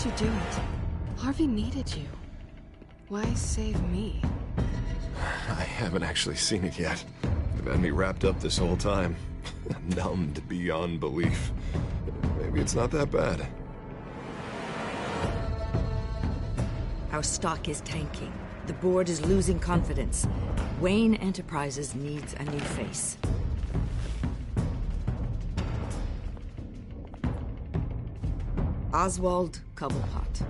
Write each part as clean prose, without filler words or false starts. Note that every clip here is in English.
did you do it? Harvey needed you. Why save me? I haven't actually seen it yet. They've had me wrapped up this whole time. Numbed beyond belief. Maybe it's not that bad. Our stock is tanking. The board is losing confidence. Wayne Enterprises needs a new face. Oswald Cobblepot.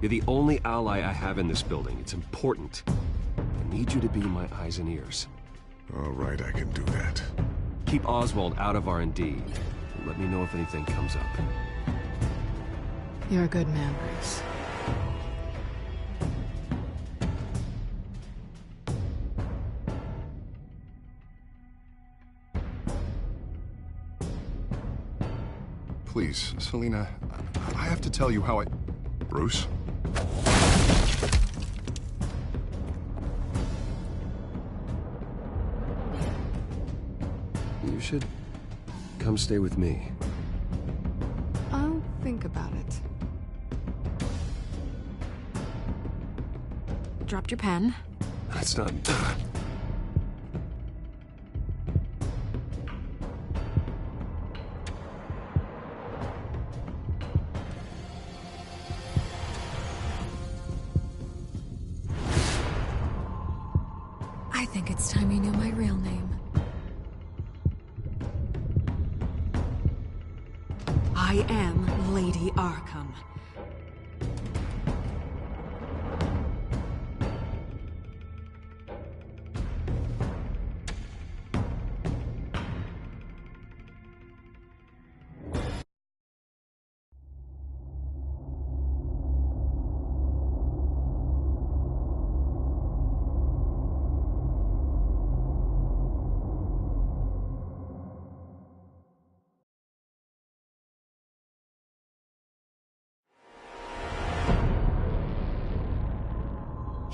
You're the only ally I have in this building. It's important. I need you to be my eyes and ears. All right, I can do that. Keep Oswald out of R&D. And let me know if anything comes up. You're a good man, Bruce. Please, Selina, I have to tell you how I... Bruce? You should come stay with me. I'll think about it. Dropped your pen. That's not... I think it's time you knew my real name. I am Lady Arkham.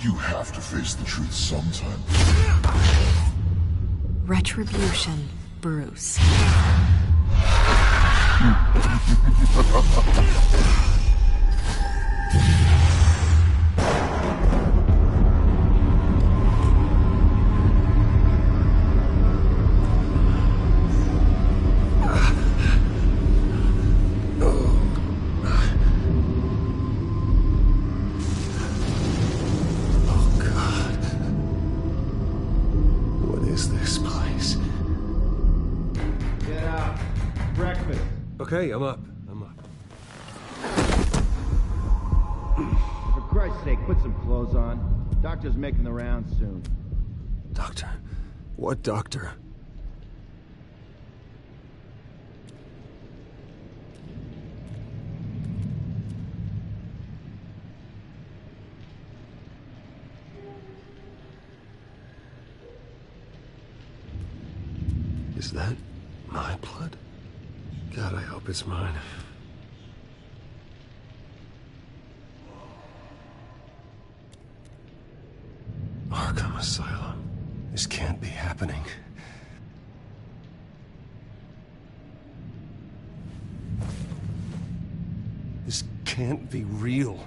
You have to face the truth sometime. Retribution, Bruce. Okay, I'm up. For Christ's sake, put some clothes on. Doctor's making the rounds soon. Doctor? What doctor? Is that my blood? God, I hope it's mine. Arkham Asylum. This can't be happening. This can't be real.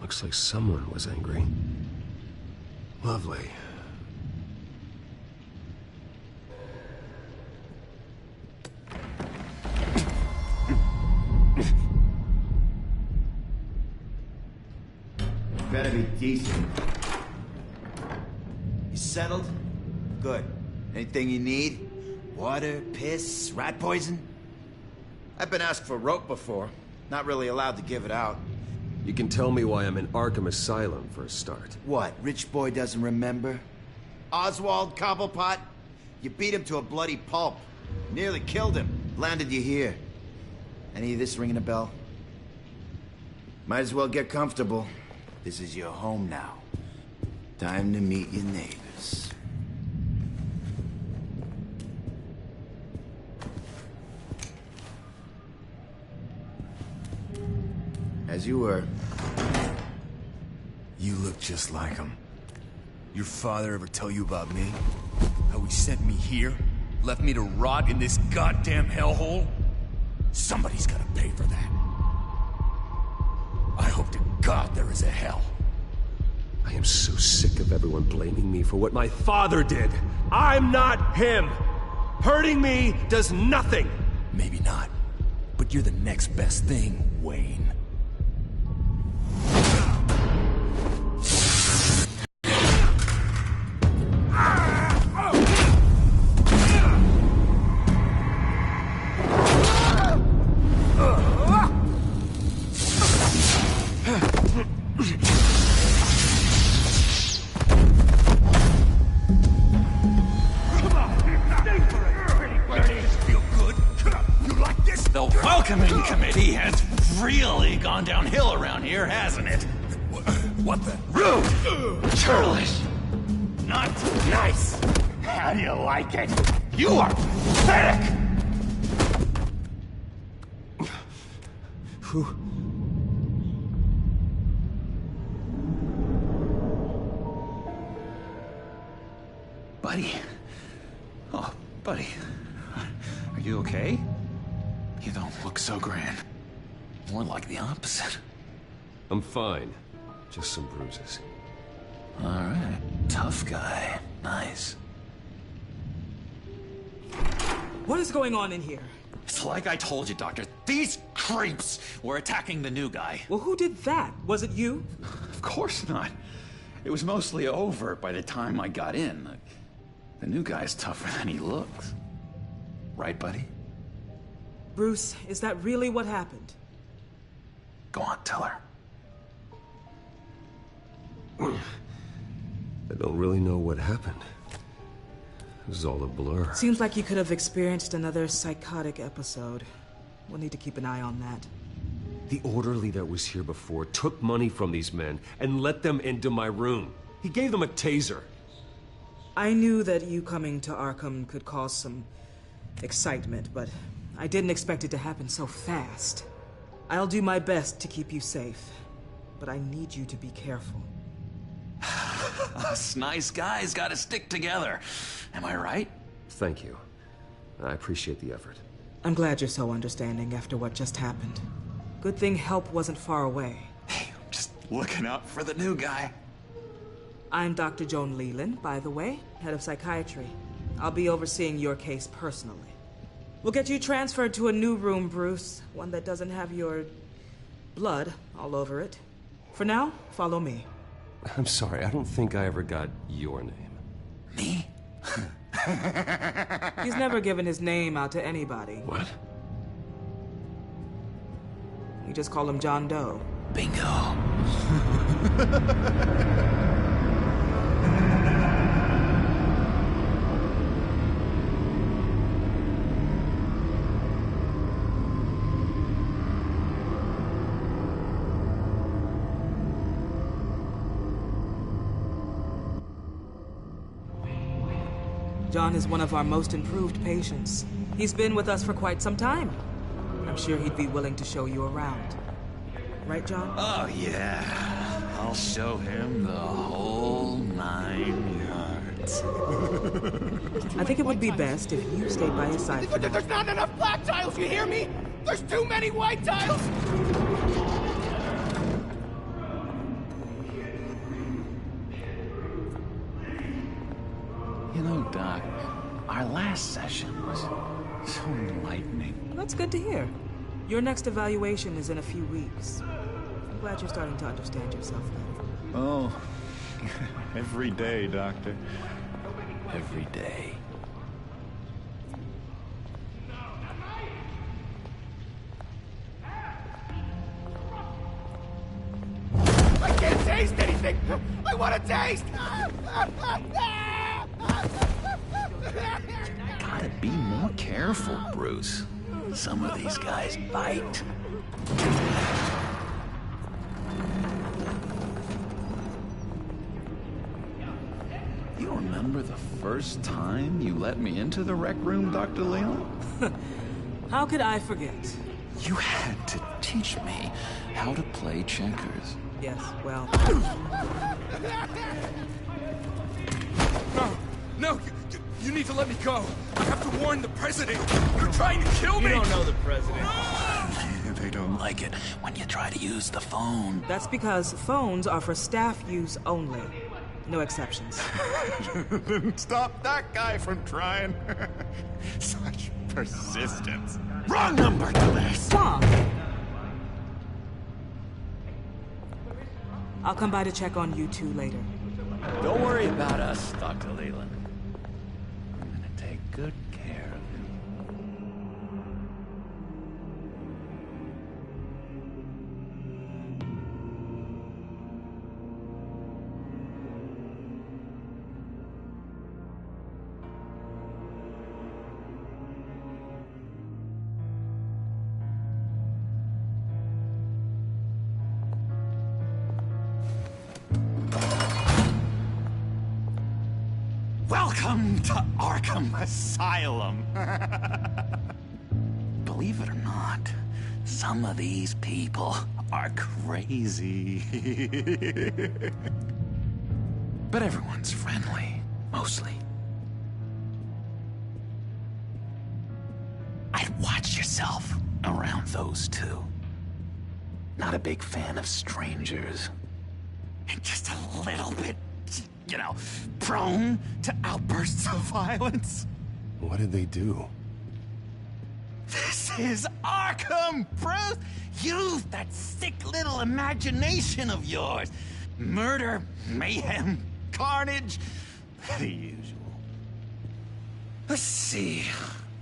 Looks like someone was angry. Lovely. Better be decent. You settled? Good. Anything you need? Water, piss, rat poison? I've been asked for rope before. Not really allowed to give it out. You can tell me why I'm in Arkham Asylum for a start. What, rich boy doesn't remember? Oswald Cobblepot? You beat him to a bloody pulp. Nearly killed him. Landed you here. Any of this ringing a bell? Might as well get comfortable. This is your home now. Time to meet your neighbors. as you were. You look just like him. Your father ever tell you about me? How he sent me here? Left me to rot in this goddamn hellhole? Somebody's gotta pay for that. I hope to God there is a hell. I am so sick of everyone blaming me for what my father did. I'm not him. Hurting me does nothing. Maybe not, but you're the next best thing, Wayne. The welcoming committee has really gone downhill around here, hasn't it? What the? Rude! Churlish! Not nice! How do you like it? You are pathetic! Who? Buddy. Oh, buddy. Are you okay? You don't look so grand. More like the opposite. I'm fine. Just some bruises. All right. Tough guy. Nice. What is going on in here? It's like I told you, Doctor. These creeps were attacking the new guy. Well, who did that? Was it you? Of course not. It was mostly over by the time I got in. The new guy's tougher than he looks. Right, buddy? Bruce, is that really what happened? Go on, tell her. I don't really know what happened. It was all a blur. Seems like you could have experienced another psychotic episode. We'll need to keep an eye on that. The orderly that was here before took money from these men and let them into my room. He gave them a taser. I knew that you coming to Arkham could cause some excitement, but I didn't expect it to happen so fast. I'll do my best to keep you safe, but I need you to be careful. Us nice guys gotta stick together. Am I right? Thank you. I appreciate the effort. I'm glad you're so understanding after what just happened. Good thing help wasn't far away. Hey, I'm just looking out for the new guy. I'm Dr. Joan Leland, by the way, head of psychiatry. I'll be overseeing your case personally. We'll get you transferred to a new room, Bruce. One that doesn't have your blood all over it. For now, follow me. I'm sorry, I don't think I ever got your name. Me? He's never given his name out to anybody. What? We just call him John Doe. Bingo. John is one of our most improved patients. He's been with us for quite some time. I'm sure he'd be willing to show you around. Right, John? Oh, yeah. I'll show him the whole 9 yards. I think it would be best if you stayed by his side. There's not enough black tiles, you hear me? There's too many white tiles! You know, Doc, our last session was so enlightening. Well, that's good to hear. Your next evaluation is in a few weeks. I'm glad you're starting to understand yourself better. Oh, every day, Doctor. Every day. I can't taste anything! I want to taste! Gotta be more careful, Bruce. Some of these guys bite. You remember the first time you let me into the rec room, Dr. Leon? How could I forget? You had to teach me how to play checkers. Yes, well... No! No! You need to let me go! I have to warn the president! You're trying to kill me! You don't know the president. They don't like it when you try to use the phone. That's because phones are for staff use only. No exceptions. Stop that guy from trying. Such persistence. Wrong number, dumbass! Tom! I'll come by to check on you two later. Don't worry about us, Dr. Leland. I'm gonna take good care of you. Welcome to Arkham Asylum. Believe it or not, some of these people are crazy. But everyone's friendly, mostly. I'd watch yourself around those two. Not a big fan of strangers. Just a little bit, you know, prone to outbursts of violence. What did they do? This is Arkham, Bruce! Use that sick little imagination of yours. Murder, mayhem, carnage, the usual. Let's see.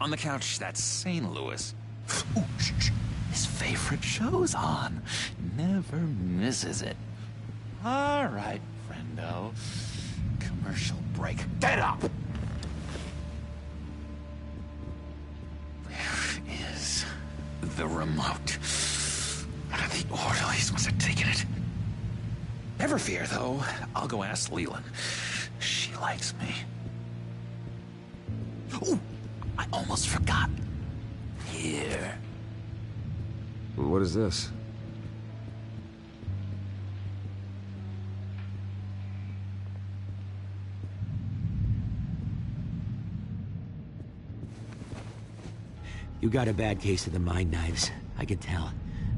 On the couch, that's St. Louis. Ooh, shh. His favorite show's on. Never misses it. All right, friendo. Commercial break. Get up! Where is the remote? One of the orderlies must have taken it. Never fear, though. I'll go ask Leland. She likes me. Ooh, I almost forgot. Here. What is this? You got a bad case of the mind knives. I can tell.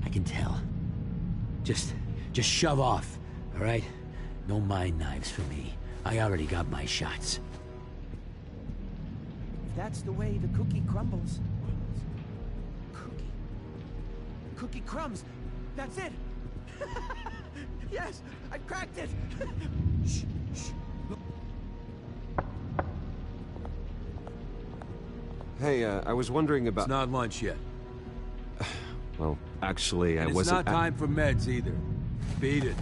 I can tell. Just shove off, all right? No mind knives for me. I already got my shots. If that's the way the cookie crumbles. Cookie crumbs. That's it. Yes, I cracked it. Shh, shh. Hey, I was wondering about... It's not lunch yet. Well, actually, I And wasn't... it's not time for meds either. Beat it.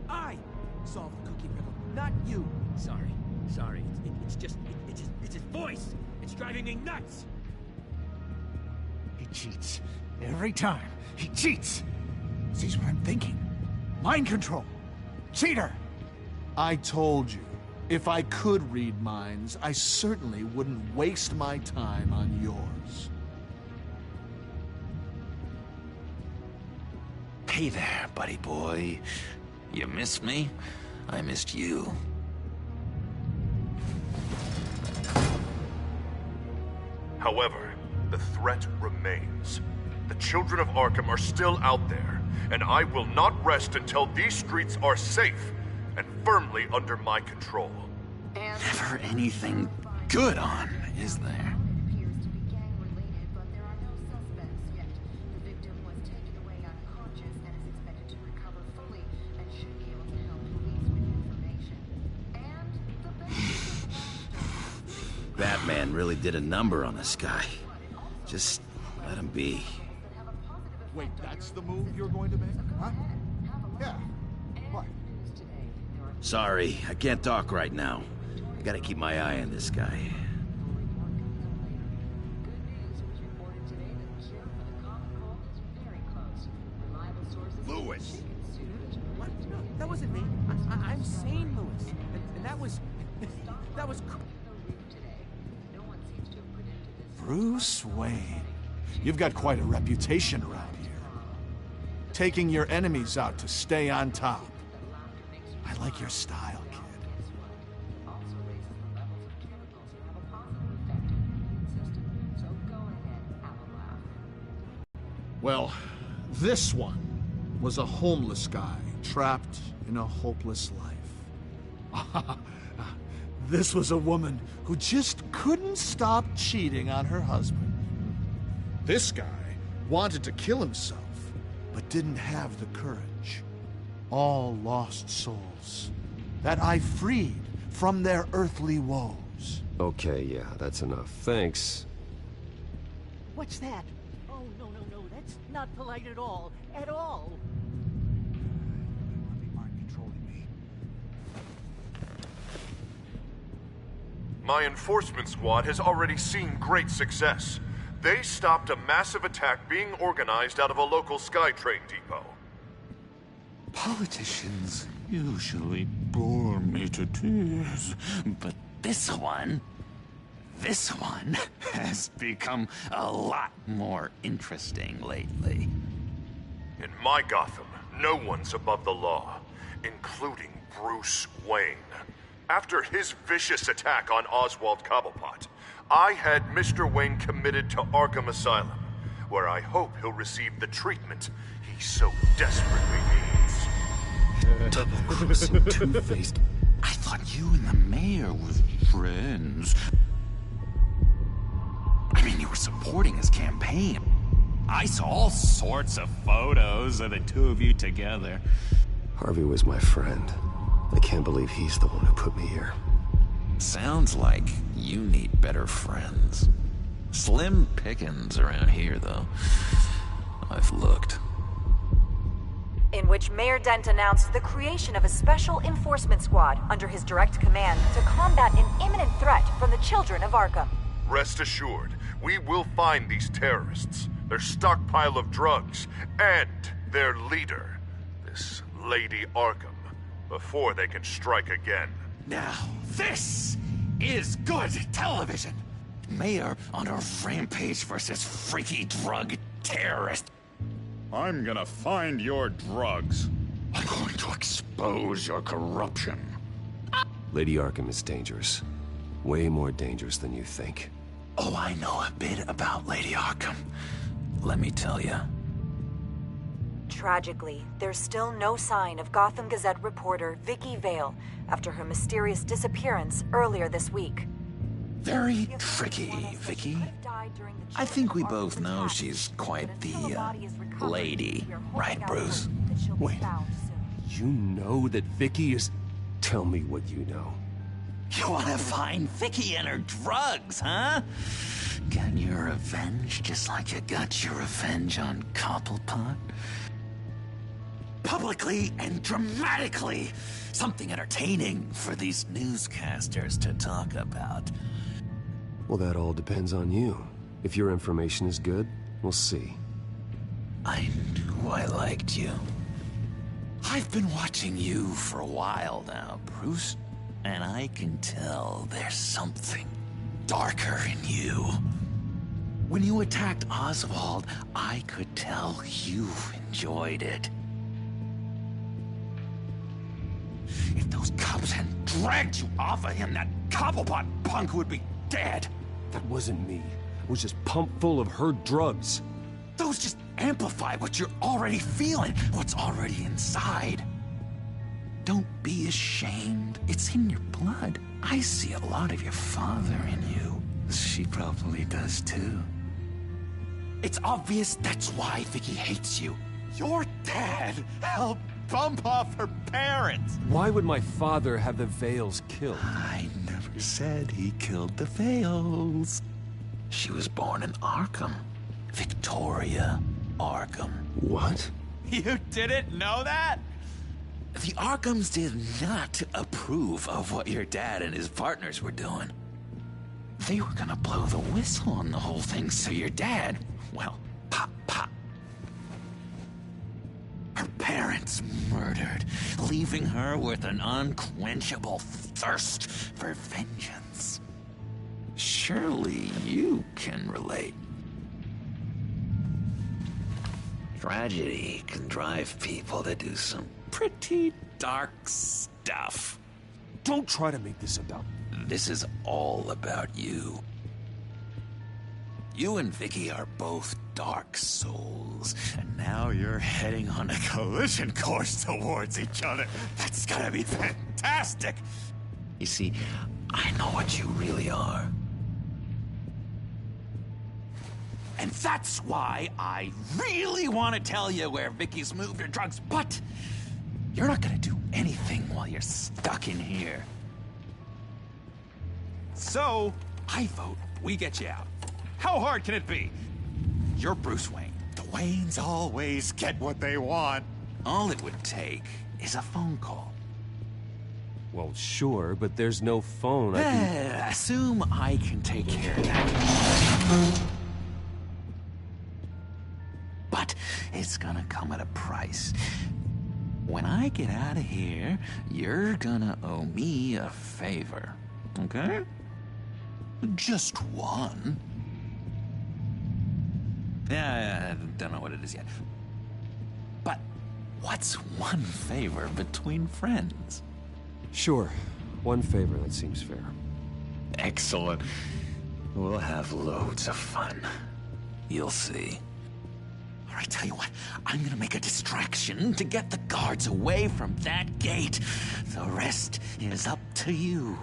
I solved the cookie riddle, not you. Sorry. It's his voice. It's driving me nuts. He cheats. Every time. He cheats. Sees what I'm thinking. Mind control. Cheater. I told you. If I could read minds, I certainly wouldn't waste my time on yours. Hey there, buddy boy. You missed me? I missed you. However, the threat remains. The children of Arkham are still out there, and I will not rest until these streets are safe and firmly under my control. Never anything good on, is there? Batman really did a number on this guy. Just let him be. Wait, that's the move you're going to make? Huh? Yeah. What? Sorry, I can't talk right now. I gotta keep my eye on this guy. Lewis! What? No, that wasn't me. I'm St. Louis. And that was... That was... Bruce Wayne. You've got quite a reputation around here. Taking your enemies out to stay on top. I like your style, kid. Well, this one was a homeless guy trapped in a hopeless life. This was a woman who just couldn't stop cheating on her husband. This guy wanted to kill himself, but didn't have the courage. All lost souls that I freed from their earthly woes. Okay, yeah, that's enough. Thanks. What's that? Oh, no, that's not polite at all. At all. My enforcement squad has already seen great success. They stopped a massive attack being organized out of a local SkyTrain depot. Politicians usually bore me to tears, but this one has become a lot more interesting lately. In my Gotham, no one's above the law, including Bruce Wayne. After his vicious attack on Oswald Cobblepot, I had Mr. Wayne committed to Arkham Asylum, where I hope he'll receive the treatment he so desperately needs. Double-crossing two-faced. I thought you and the mayor were friends. I mean, you were supporting his campaign. I saw all sorts of photos of the two of you together. Harvey was my friend. I can't believe he's the one who put me here. Sounds like you need better friends. Slim pickings around here, though. I've looked. In which Mayor Dent announced the creation of a special enforcement squad under his direct command to combat an imminent threat from the children of Arkham. Rest assured, we will find these terrorists, their stockpile of drugs, and their leader, this Lady Arkham, before they can strike again. Now, this is good television. Mayor on a rampage versus freaky drug terrorist. I'm gonna find your drugs. I'm going to expose your corruption. Lady Arkham is dangerous. Way more dangerous than you think. Oh, I know a bit about Lady Arkham. Let me tell you. Tragically, there's still no sign of Gotham Gazette reporter Vicky Vale after her mysterious disappearance earlier this week. Very tricky, Vicky. I think we both know she's quite the, lady, right, Bruce? Wait, you know that Vicky is... Tell me what you know. You wanna find Vicky and her drugs, huh? Get your revenge just like you got your revenge on Cobblepot? Publicly and dramatically! Something entertaining for these newscasters to talk about. Well, that all depends on you. If your information is good, we'll see. I knew I liked you. I've been watching you for a while now, Bruce, and I can tell there's something darker in you. When you attacked Oswald, I could tell you enjoyed it. If those cops hadn't dragged you off of him, that Cobblepot punk would be dead. That wasn't me. It was just pumped full of her drugs. Those just amplify what you're already feeling, what's already inside. Don't be ashamed. It's in your blood. I see a lot of your father in you. She probably does too. It's obvious that's why Vicky hates you. Your dad helped bump off her parents. Why would my father have the Vales killed? I never said he killed the Vales. She was born in Arkham. Victoria Arkham. What? You didn't know that? The Arkhams did not approve of what your dad and his partners were doing. They were gonna blow the whistle on the whole thing, so your dad, well, pop. Her parents murdered, leaving her with an unquenchable thirst for vengeance. surely you can relate. Tragedy can drive people to do some pretty dark stuff. Don't try to make this about... This is all about you. You and Vicky are both dark souls, and now you're heading on a collision course towards each other. That's gotta be fantastic! You see, I know what you really are. And that's why I really want to tell you where Vicky's moved her drugs, but you're not gonna do anything while you're stuck in here. So, I vote we get you out. How hard can it be? You're Bruce Wayne. The Waynes always get what they want. All it would take is a phone call. Well, sure, but there's no phone. I can... Assume I can take care of that. But it's gonna come at a price. When I get out of here, you're gonna owe me a favor, okay? Just one. Yeah, I don't know what it is yet. But what's one favor between friends? Sure. One favor, that seems fair. Excellent. We'll have loads of fun. You'll see. All right, tell you what. I'm gonna make a distraction to get the guards away from that gate. The rest is up to you.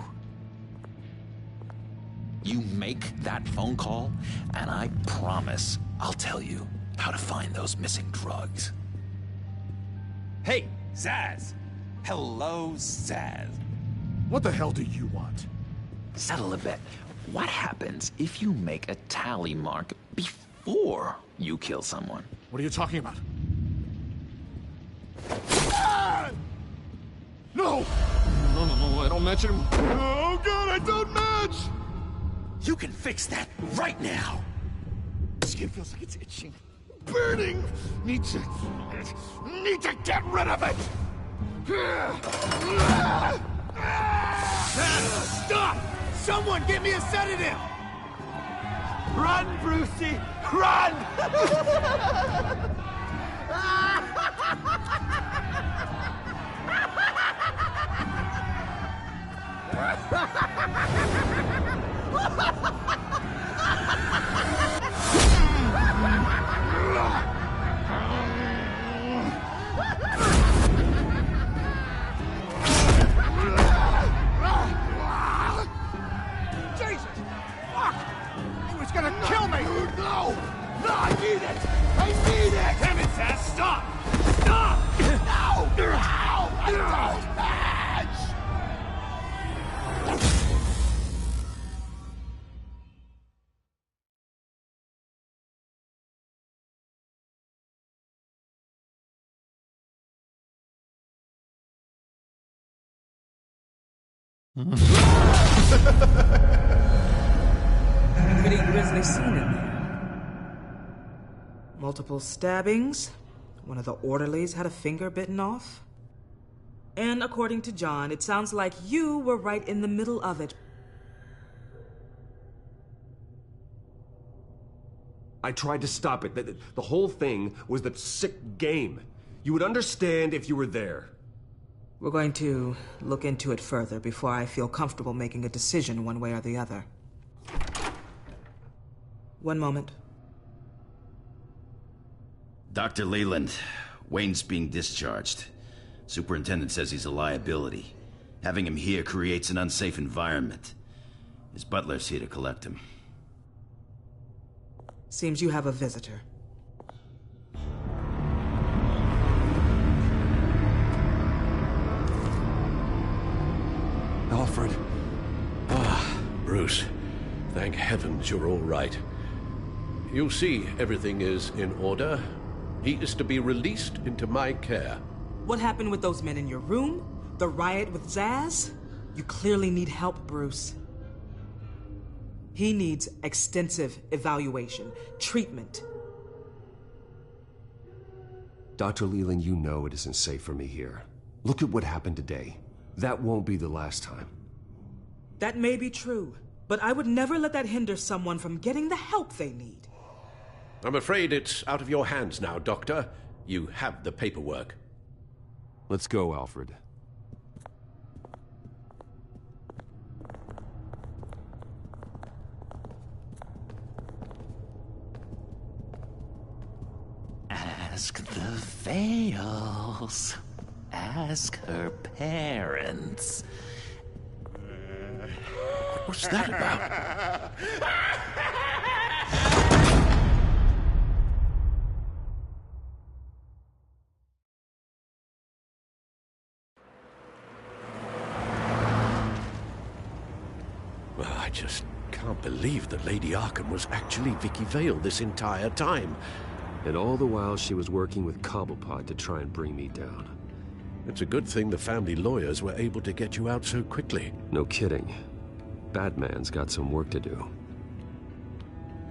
You make that phone call, and I promise I'll tell you how to find those missing drugs. Hey, Zaz! Hello, Zaz. What the hell do you want? Settle a bet. What happens if you make a tally mark before you kill someone? What are you talking about? Ah! No! No, I don't match him. Oh, God, I don't match! You can fix that right now! Skin feels like it's itching. Burning! Need to get rid of it! Stop! Someone give me a sedative! Run, Brucey! Run! Jesus! Fuck! He was gonna kill me! No! No, I need it! I need it! Damn it, Zaz, stop! Stop! No! No! I don't match! Pretty grisly scene in there. Multiple stabbings. One of the orderlies had a finger bitten off. And according to John, it sounds like you were right in the middle of it. I tried to stop it. The whole thing was the sick game. You would understand if you were there. We're going to look into it further before I feel comfortable making a decision one way or the other. One moment. Dr. Leland, Wayne's being discharged. Superintendent says he's a liability. Having him here creates an unsafe environment. His butler's here to collect him. Seems you have a visitor. Alfred. Ah, Bruce. Thank heavens you're all right. You see, everything is in order. He is to be released into my care. What happened with those men in your room? The riot with Zaz? You clearly need help, Bruce. He needs extensive evaluation, treatment. Dr. Leland, you know it isn't safe for me here. Look at what happened today. That won't be the last time. That may be true, But I would never let that hinder someone from getting the help they need. I'm afraid it's out of your hands now, Doctor. You have the paperwork. Let's go, Alfred. Ask the Vales. Ask her parents. What's that about? Well, I just can't believe that Lady Arkham was actually Vicky Vale this entire time. And all the while she was working with Cobblepot to try and bring me down. It's a good thing the family lawyers were able to get you out so quickly. No kidding. Batman's got some work to do.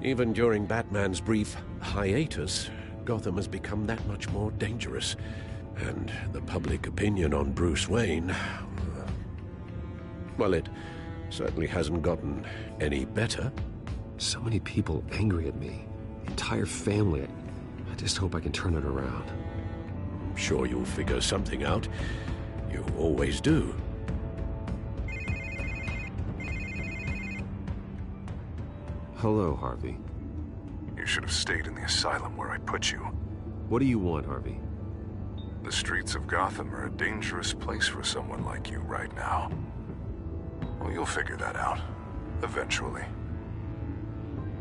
Even during Batman's brief hiatus, Gotham has become that much more dangerous. And the public opinion on Bruce Wayne... well, it certainly hasn't gotten any better. So many people angry at me. The entire family. I just hope I can turn it around. I'm sure you'll figure something out. You always do. Hello, Harvey. You should have stayed in the asylum where I put you. What do you want, Harvey? The streets of Gotham are a dangerous place for someone like you right now. Well, you'll figure that out. Eventually.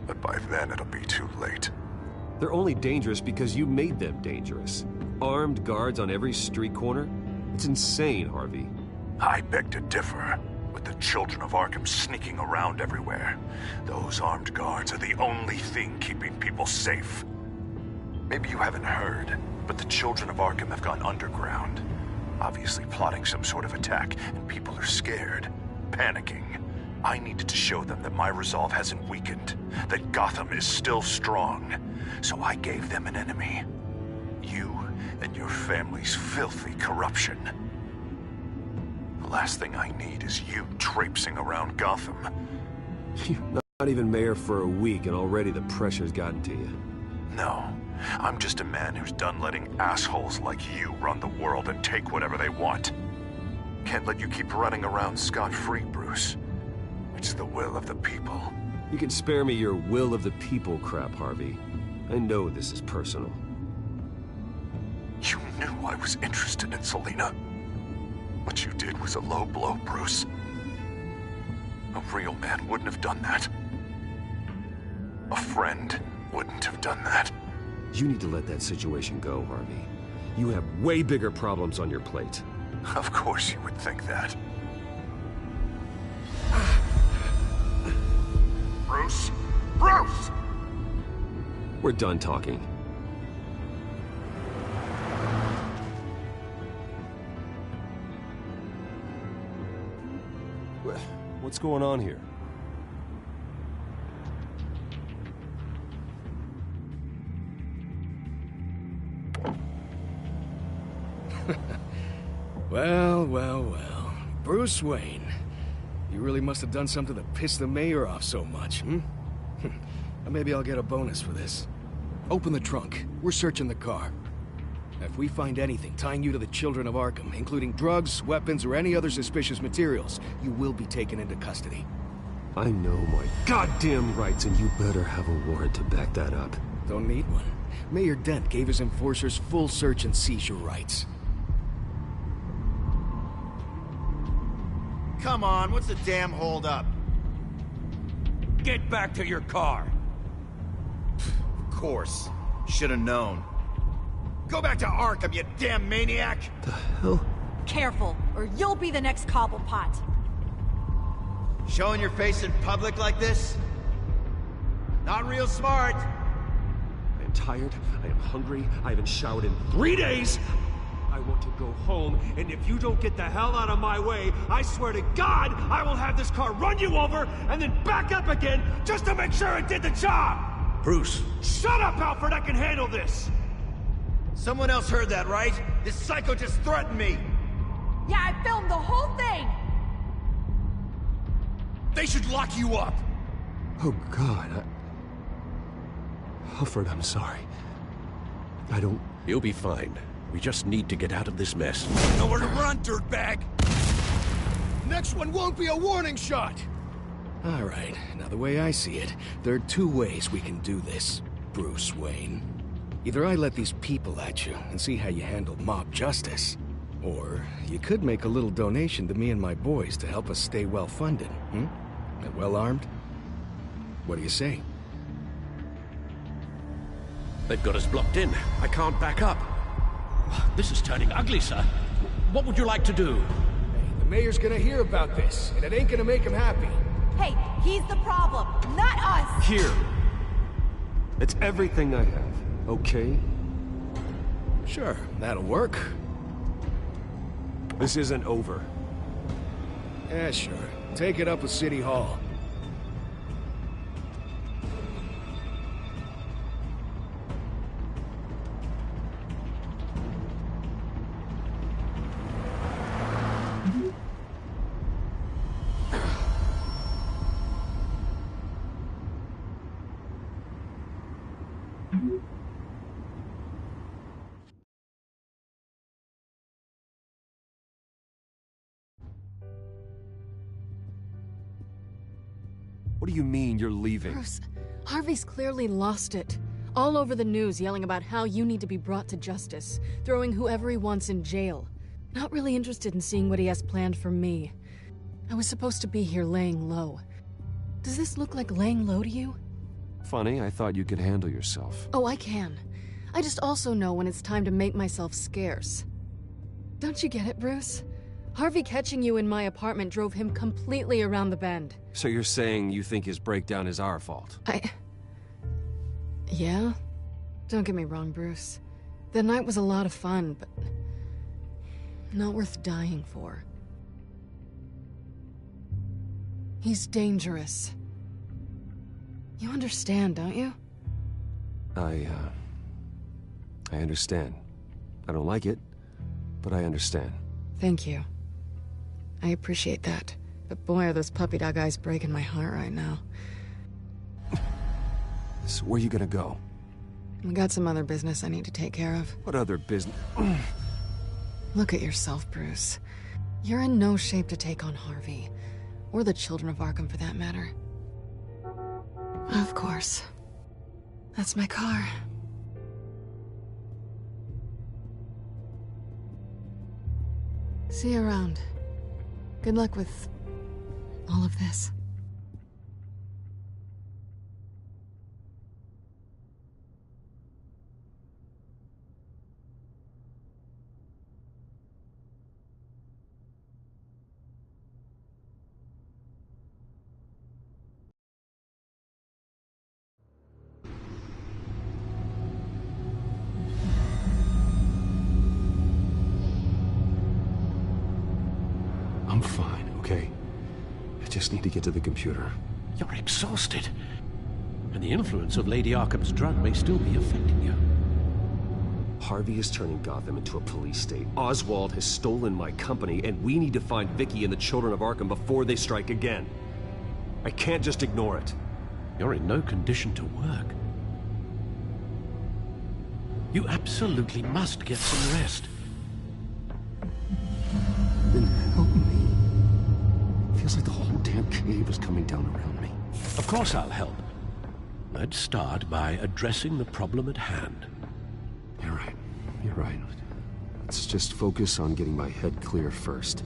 But by then, it'll be too late. They're only dangerous because you made them dangerous. Armed guards on every street corner? It's insane, Harvey. I beg to differ. With the children of Arkham sneaking around everywhere, those armed guards are the only thing keeping people safe. Maybe you haven't heard, but the children of Arkham have gone underground. Obviously plotting some sort of attack, and people are scared, panicking. I needed to show them that my resolve hasn't weakened, that Gotham is still strong. So I gave them an enemy. You and your family's filthy corruption. The last thing I need is you traipsing around Gotham. You're not even mayor for a week and already the pressure's gotten to you. No, I'm just a man who's done letting assholes like you run the world and take whatever they want. Can't let you keep running around scot-free, Bruce. It's the will of the people. You can spare me your will of the people crap, Harvey. I know this is personal. You knew I was interested in Selina. What you did was a low blow, Bruce. A real man wouldn't have done that. A friend wouldn't have done that. You need to let that situation go, Harvey. You have way bigger problems on your plate. Of course you would think that. Bruce? Bruce! We're done talking. What's going on here? Well, well, well. Bruce Wayne. You really must have done something to piss the mayor off so much, hmm? Maybe I'll get a bonus for this. Open the trunk. We're searching the car. If we find anything tying you to the children of Arkham, including drugs, weapons, or any other suspicious materials, you will be taken into custody. I know my goddamn rights, and you better have a warrant to back that up. Don't need one. Mayor Dent gave his enforcers full search and seizure rights. Come on, what's the damn holdup? Get back to your car. Of course. Should've known. Go back to Arkham, you damn maniac! The hell? Careful, or you'll be the next Cobblepot. Showing your face in public like this? Not real smart. I am tired, I am hungry, I haven't showered in 3 days! I want to go home, and if you don't get the hell out of my way, I swear to God, I will have this car run you over, and then back up again, just to make sure it did the job! Bruce! Shut up, Alfred, I can handle this! Someone else heard that, right? This psycho just threatened me! Yeah, I filmed the whole thing! They should lock you up! Oh, God, Alfred, I'm sorry. I don't... You'll be fine. We just need to get out of this mess. Nowhere to run, dirtbag! Next one won't be a warning shot! All right, now the way I see it, there are two ways we can do this, Bruce Wayne. Either I let these people at you and see how you handle mob justice, or you could make a little donation to me and my boys to help us stay well-funded, And well-armed? What do you say? They've got us blocked in. I can't back up. This is turning ugly, sir. What would you like to do? The mayor's gonna hear about this, and it ain't gonna make him happy. Hey, he's the problem, not us! Here. It's everything I have, okay? Sure, that'll work. This isn't over. Yeah, sure. Take it up with City Hall. What do you mean you're leaving? Bruce, Harvey's clearly lost it. All over the news yelling about how you need to be brought to justice, throwing whoever he wants in jail. Not really interested in seeing what he has planned for me. I was supposed to be here laying low. Does this look like laying low to you? Funny, I thought you could handle yourself. Oh, I can. I just also know when it's time to make myself scarce. Don't you get it, Bruce? Harvey catching you in my apartment drove him completely around the bend. So you're saying you think his breakdown is our fault? Yeah? Don't get me wrong, Bruce. The night was a lot of fun, but not worth dying for. He's dangerous. You understand, don't you? I understand. I don't like it, but I understand. Thank you. I appreciate that. But boy, are those puppy dog eyes breaking my heart right now. So where are you gonna go? I got some other business I need to take care of. What other business? Look at yourself, Bruce. You're in no shape to take on Harvey. Or the children of Arkham, for that matter. Of course. That's my car. See you around. Good luck with all of this. I'm fine, okay? I just need to get to the computer. You're exhausted. And the influence of Lady Arkham's drug may still be affecting you. Harvey is turning Gotham into a police state. Oswald has stolen my company, and we need to find Vicky and the children of Arkham before they strike again. I can't just ignore it. You're in no condition to work. You absolutely must get some rest. Then help me. Feels like the whole damn cave is coming down around me. Of course I'll help. Let's start by addressing the problem at hand. You're right. You're right. Let's just focus on getting my head clear first.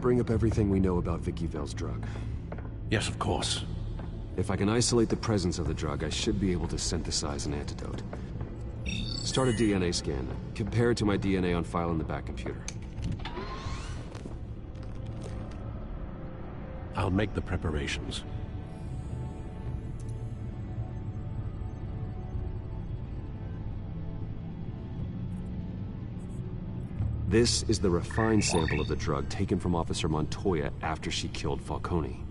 Bring up everything we know about Vicky Vale's drug. Yes, of course. If I can isolate the presence of the drug, I should be able to synthesize an antidote. Start a DNA scan. Compare it to my DNA on file in the back computer. I'll make the preparations. This is the refined sample of the drug taken from Officer Montoya after she killed Falcone.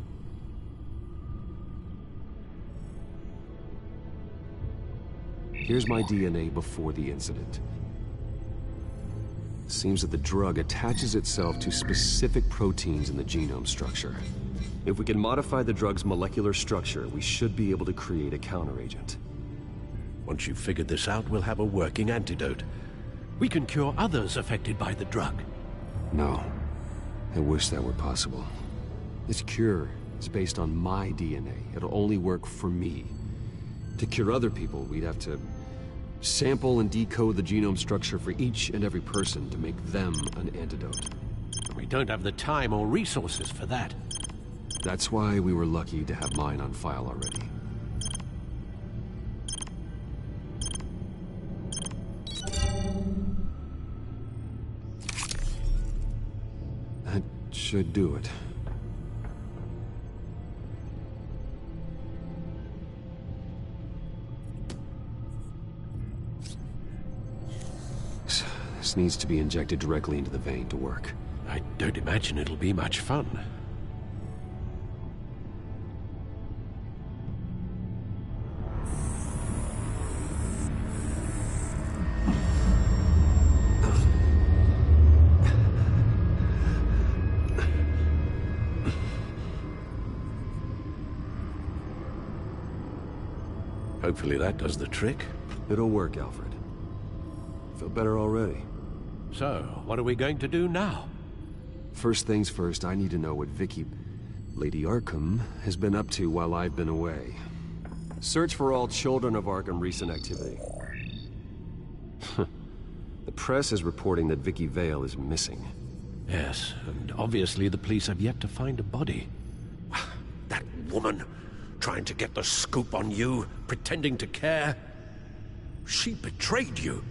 Here's my DNA before the incident. Seems that the drug attaches itself to specific proteins in the genome structure. If we can modify the drug's molecular structure, we should be able to create a counteragent. Once you've figured this out, we'll have a working antidote. We can cure others affected by the drug. No. I wish that were possible. This cure is based on my DNA. It'll only work for me. To cure other people, we'd have to sample and decode the genome structure for each and every person to make them an antidote. We don't have the time or resources for that. That's why we were lucky to have mine on file already. That should do it. This needs to be injected directly into the vein to work. I don't imagine it'll be much fun. Hopefully that does the trick. It'll work, Alfred. Feel better already. So, what are we going to do now? First things first, I need to know what Lady Arkham, has been up to while I've been away. Search for all children of Arkham recent activity. The press is reporting that Vicky Vale is missing. Yes, and obviously the police have yet to find a body. That woman, trying to get the scoop on you, pretending to care. She betrayed you.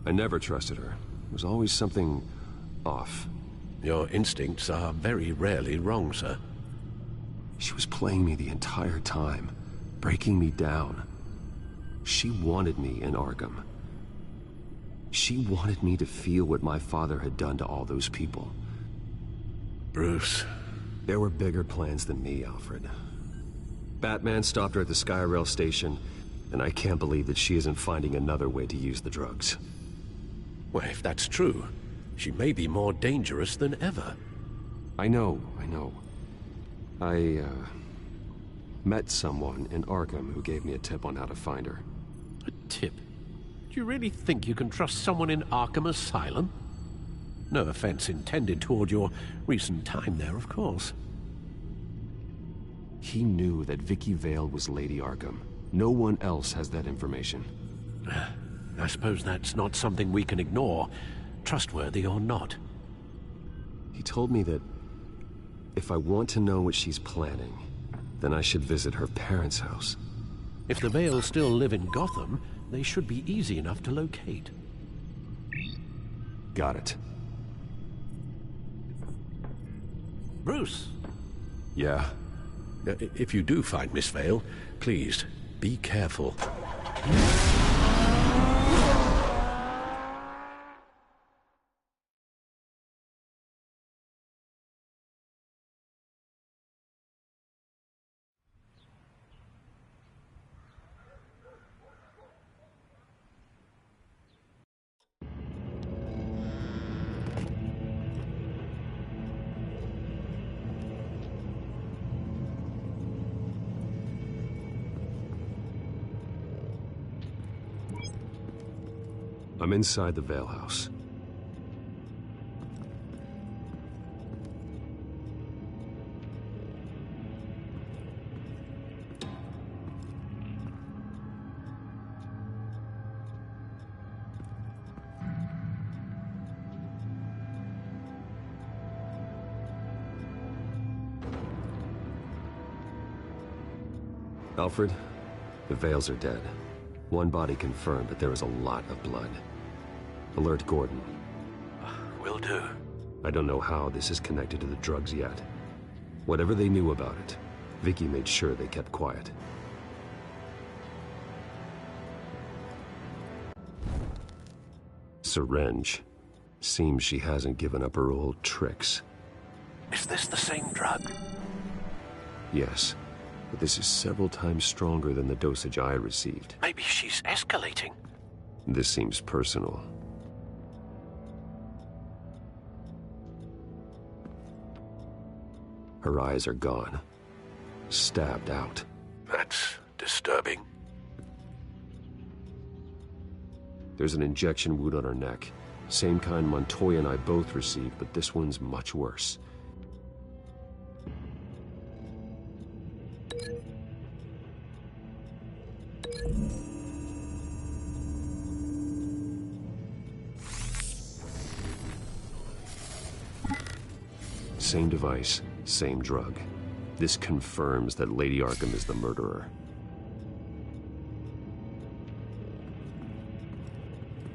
I never trusted her. There was always something off. Your instincts are very rarely wrong, sir. She was playing me the entire time, breaking me down. She wanted me in Arkham. She wanted me to feel what my father had done to all those people. Bruce. There were bigger plans than me, Alfred. Batman stopped her at the Skyrail station, and I can't believe that she isn't finding another way to use the drugs. Well, if that's true, she may be more dangerous than ever. I know. I met someone in Arkham who gave me a tip on how to find her. A tip? Do you really think you can trust someone in Arkham Asylum? No offense intended toward your recent time there, of course. He knew that Vicky Vale was Lady Arkham. No one else has that information. I suppose that's not something we can ignore, trustworthy or not. He told me that if I want to know what she's planning, then I should visit her parents' house. If the Vales still live in Gotham, they should be easy enough to locate. Got it. Bruce! Yeah? If you do find Miss Vale, please, be careful. I'm inside the Vale house. Alfred, the Vales are dead. One body confirmed, but there is a lot of blood. Alert Gordon. Will do. I don't know how this is connected to the drugs yet. Whatever they knew about it, Vicky made sure they kept quiet. Syringe. Seems she hasn't given up her old tricks. Is this the same drug? Yes, but this is several times stronger than the dosage I received. Maybe she's escalating. This seems personal. Her eyes are gone. Stabbed out. That's disturbing. There's an injection wound on her neck. Same kind Montoya and I both received, but this one's much worse. Same device, same drug. This confirms that Lady Arkham is the murderer.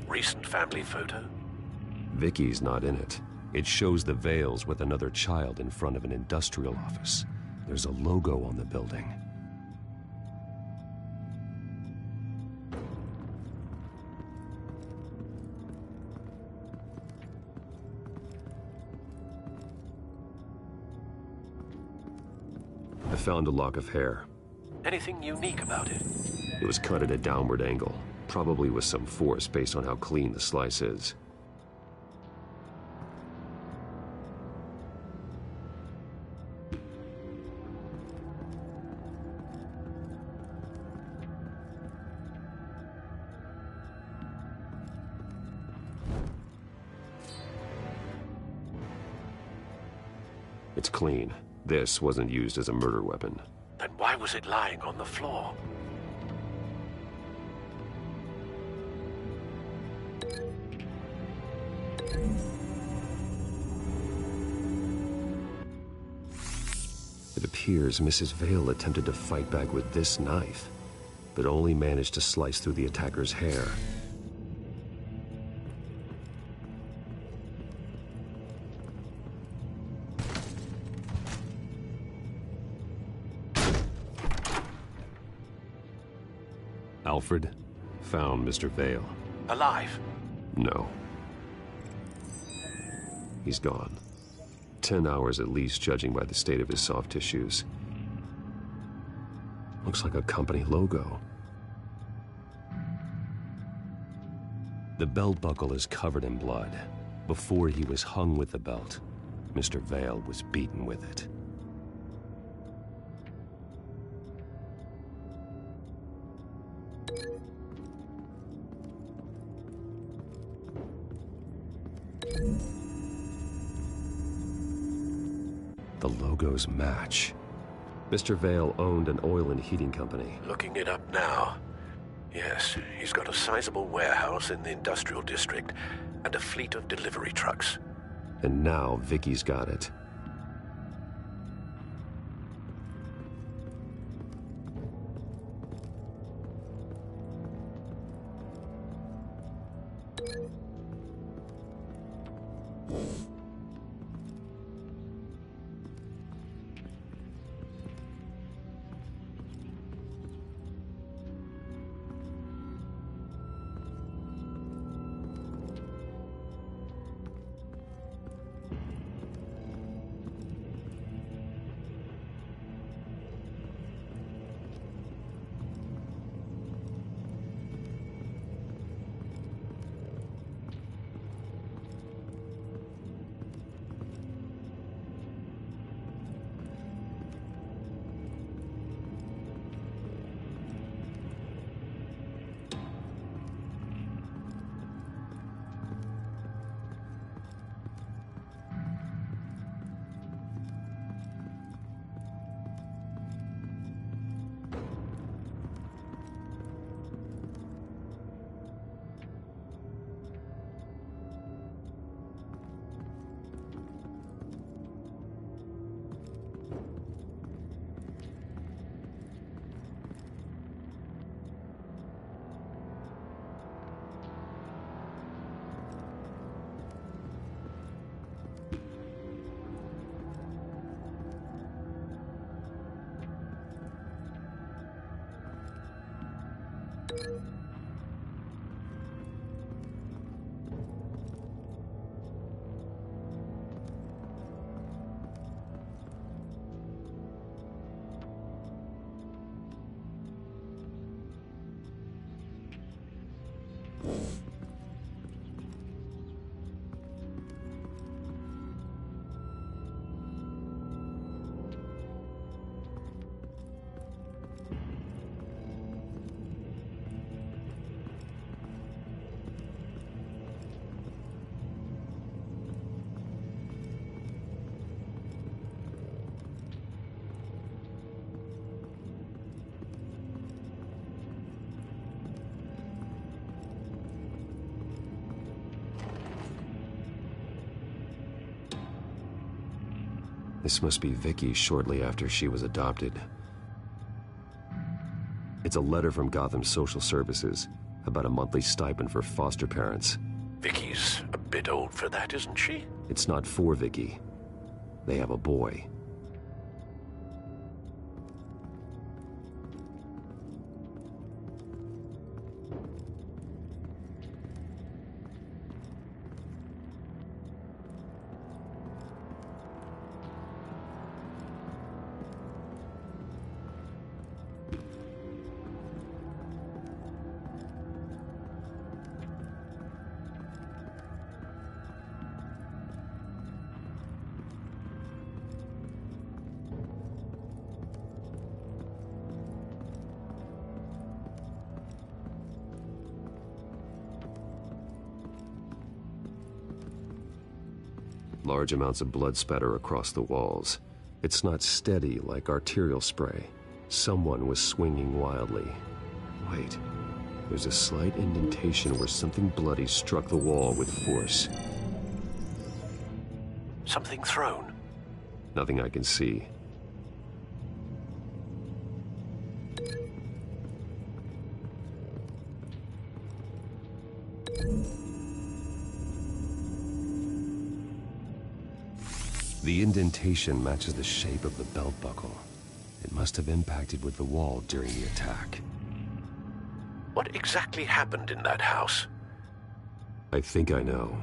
Recent family photo? Vicky's not in it. It shows the Vales with another child in front of an industrial office. There's a logo on the building. I found a lock of hair. Anything unique about it? It was cut at a downward angle, probably with some force based on how clean the slice is. It's clean. This wasn't used as a murder weapon. Then why was it lying on the floor? It appears Mrs. Vale attempted to fight back with this knife, but only managed to slice through the attacker's hair. Alfred found Mr. Vale. Alive? No. He's gone. 10 hours at least, judging by the state of his soft tissues. Looks like a company logo. The belt buckle is covered in blood. Before he was hung with the belt, Mr. Vale was beaten with it. The logos match. Mr. Vale owned an oil and heating company. Looking it up now. Yes, he's got a sizable warehouse in the industrial district and a fleet of delivery trucks. And now Vicky's got it. This must be Vicky shortly after she was adopted. It's a letter from Gotham Social Services about a monthly stipend for foster parents. Vicky's a bit old for that, isn't she? It's not for Vicky. They have a boy. Large amounts of blood spatter across the walls. It's not steady like arterial spray. Someone was swinging wildly. Wait, there's a slight indentation where something bloody struck the wall with force. Something thrown? Nothing I can see. The indentation matches the shape of the belt buckle. It must have impacted with the wall during the attack. What exactly happened in that house? I think I know.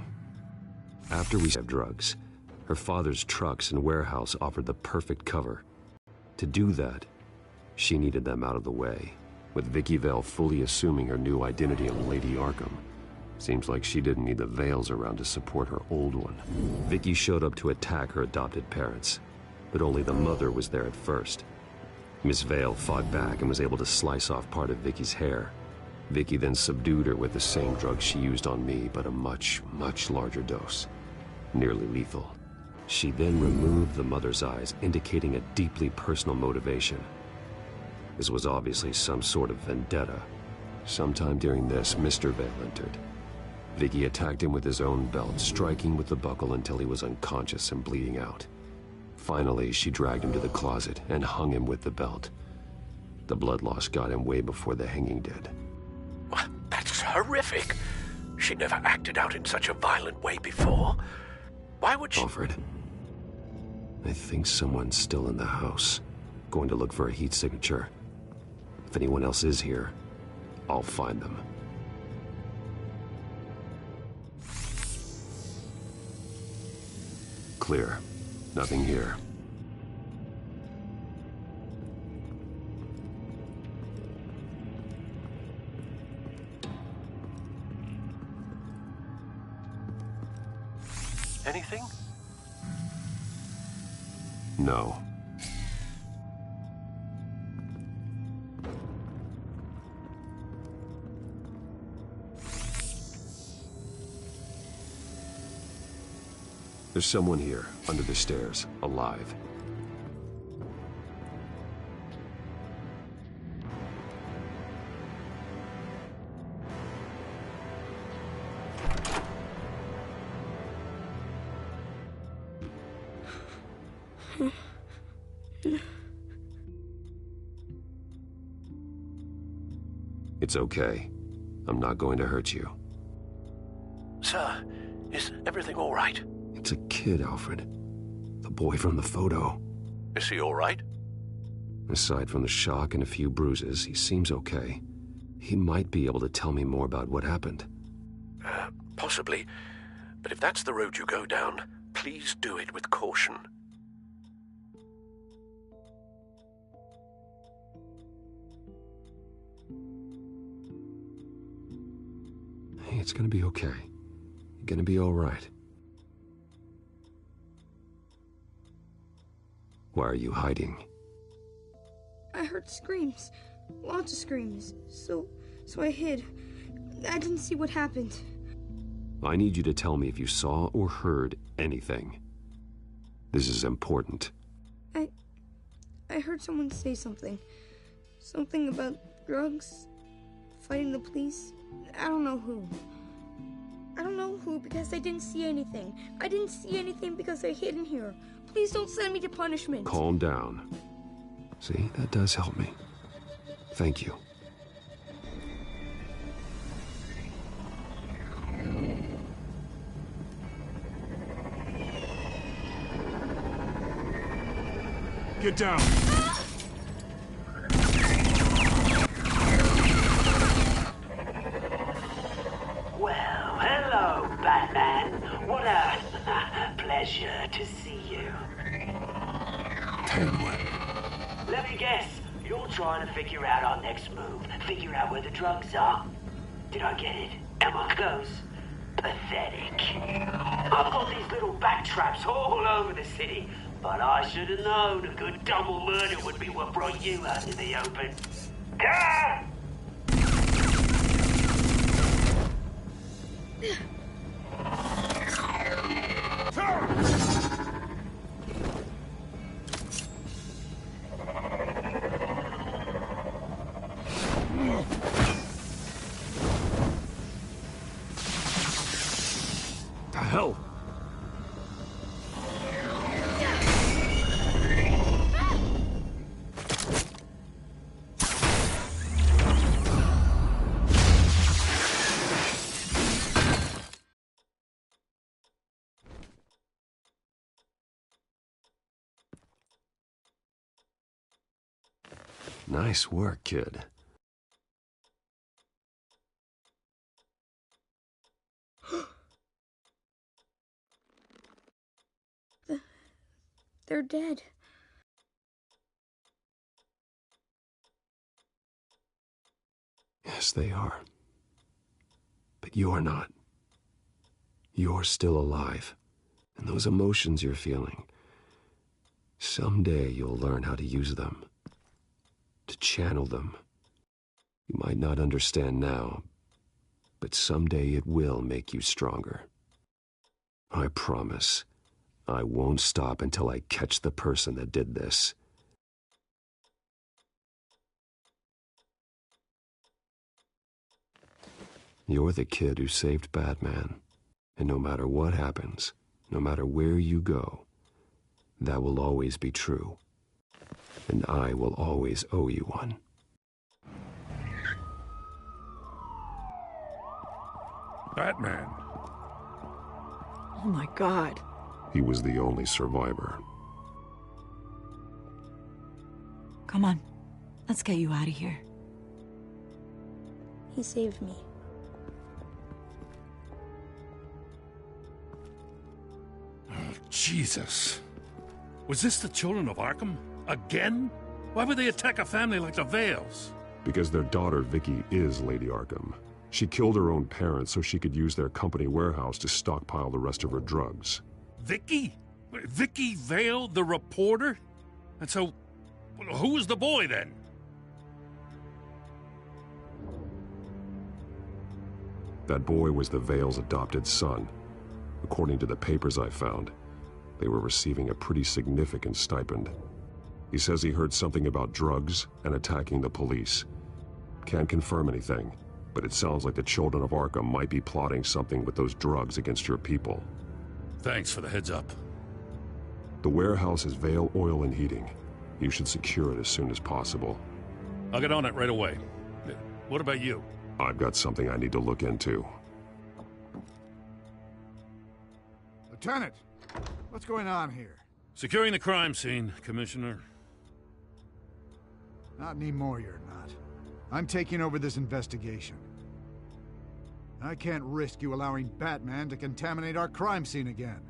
After we have drugs, her father's trucks and warehouse offered the perfect cover. To do that, she needed them out of the way, with Vicky Vale fully assuming her new identity of Lady Arkham. Seems like she didn't need the veils around to support her old one. Vicky showed up to attack her adopted parents, but only the mother was there at first. Miss Vale fought back and was able to slice off part of Vicky's hair. Vicky then subdued her with the same drug she used on me, but a much, much larger dose. Nearly lethal. She then removed the mother's eyes, indicating a deeply personal motivation. This was obviously some sort of vendetta. Sometime during this, Mr. Vale entered. Vicky attacked him with his own belt, striking with the buckle until he was unconscious and bleeding out. Finally, she dragged him to the closet and hung him with the belt. The blood loss got him way before the hanging did. That's horrific. She never acted out in such a violent way before. Why would she— Alfred, I think someone's still in the house. Going to look for a heat signature. If anyone else is here, I'll find them. Clear. Nothing here. Anything? No. There's someone here, under the stairs, alive. It's okay. I'm not going to hurt you. Sir, is everything all right? It's a kid, Alfred. The boy from the photo. Is he all right? Aside from the shock and a few bruises, he seems okay. He might be able to tell me more about what happened. Possibly. But if that's the road you go down, please do it with caution. Hey, it's gonna be okay. You're gonna be all right. Why are you hiding? I heard screams. Lots of screams. So I hid. I didn't see what happened. I need you to tell me if you saw or heard anything. This is important. I heard someone say something. Something about drugs, fighting the police. I don't know who. I don't know who because I didn't see anything. I didn't see anything because I hid in here. Please don't send me to punishment. Calm down. See, that does help me. Thank you. Get down! Well, hello, Batman. What a pleasure to see you. Penguin. Let me guess, you're trying to figure out our next move. Figure out where the drugs are. Did I get it? Am I close? Pathetic. I've got these little bat traps all over the city, but I should have known a good double murder would be what brought you out in the open. Car! The hell? Nice work, kid. They're dead. Yes, they are. But you're not. You're still alive. And those emotions you're feeling, someday you'll learn how to use them. To channel them. You might not understand now, but someday it will make you stronger. I promise. I won't stop until I catch the person that did this. You're the kid who saved Batman. And no matter what happens, no matter where you go, that will always be true. And I will always owe you one. Batman. Oh my God. He was the only survivor. Come on. Let's get you out of here. He saved me. Oh, Jesus. Was this the children of Arkham? Again? Why would they attack a family like the Vales? Because their daughter, Vicky, is Lady Arkham. She killed her own parents so she could use their company warehouse to stockpile the rest of her drugs. Vicky? Vicky Vale, the reporter? And so, who was the boy then? That boy was the Vale's adopted son. According to the papers I found, they were receiving a pretty significant stipend. He says he heard something about drugs and attacking the police. Can't confirm anything, but it sounds like the children of Arkham might be plotting something with those drugs against your people. Thanks for the heads up. The warehouse is Vale Oil and Heating. You should secure it as soon as possible. I'll get on it right away. What about you? I've got something I need to look into. Lieutenant, what's going on here? Securing the crime scene, Commissioner. Not anymore, you're not. I'm taking over this investigation. I can't risk you allowing Batman to contaminate our crime scene again.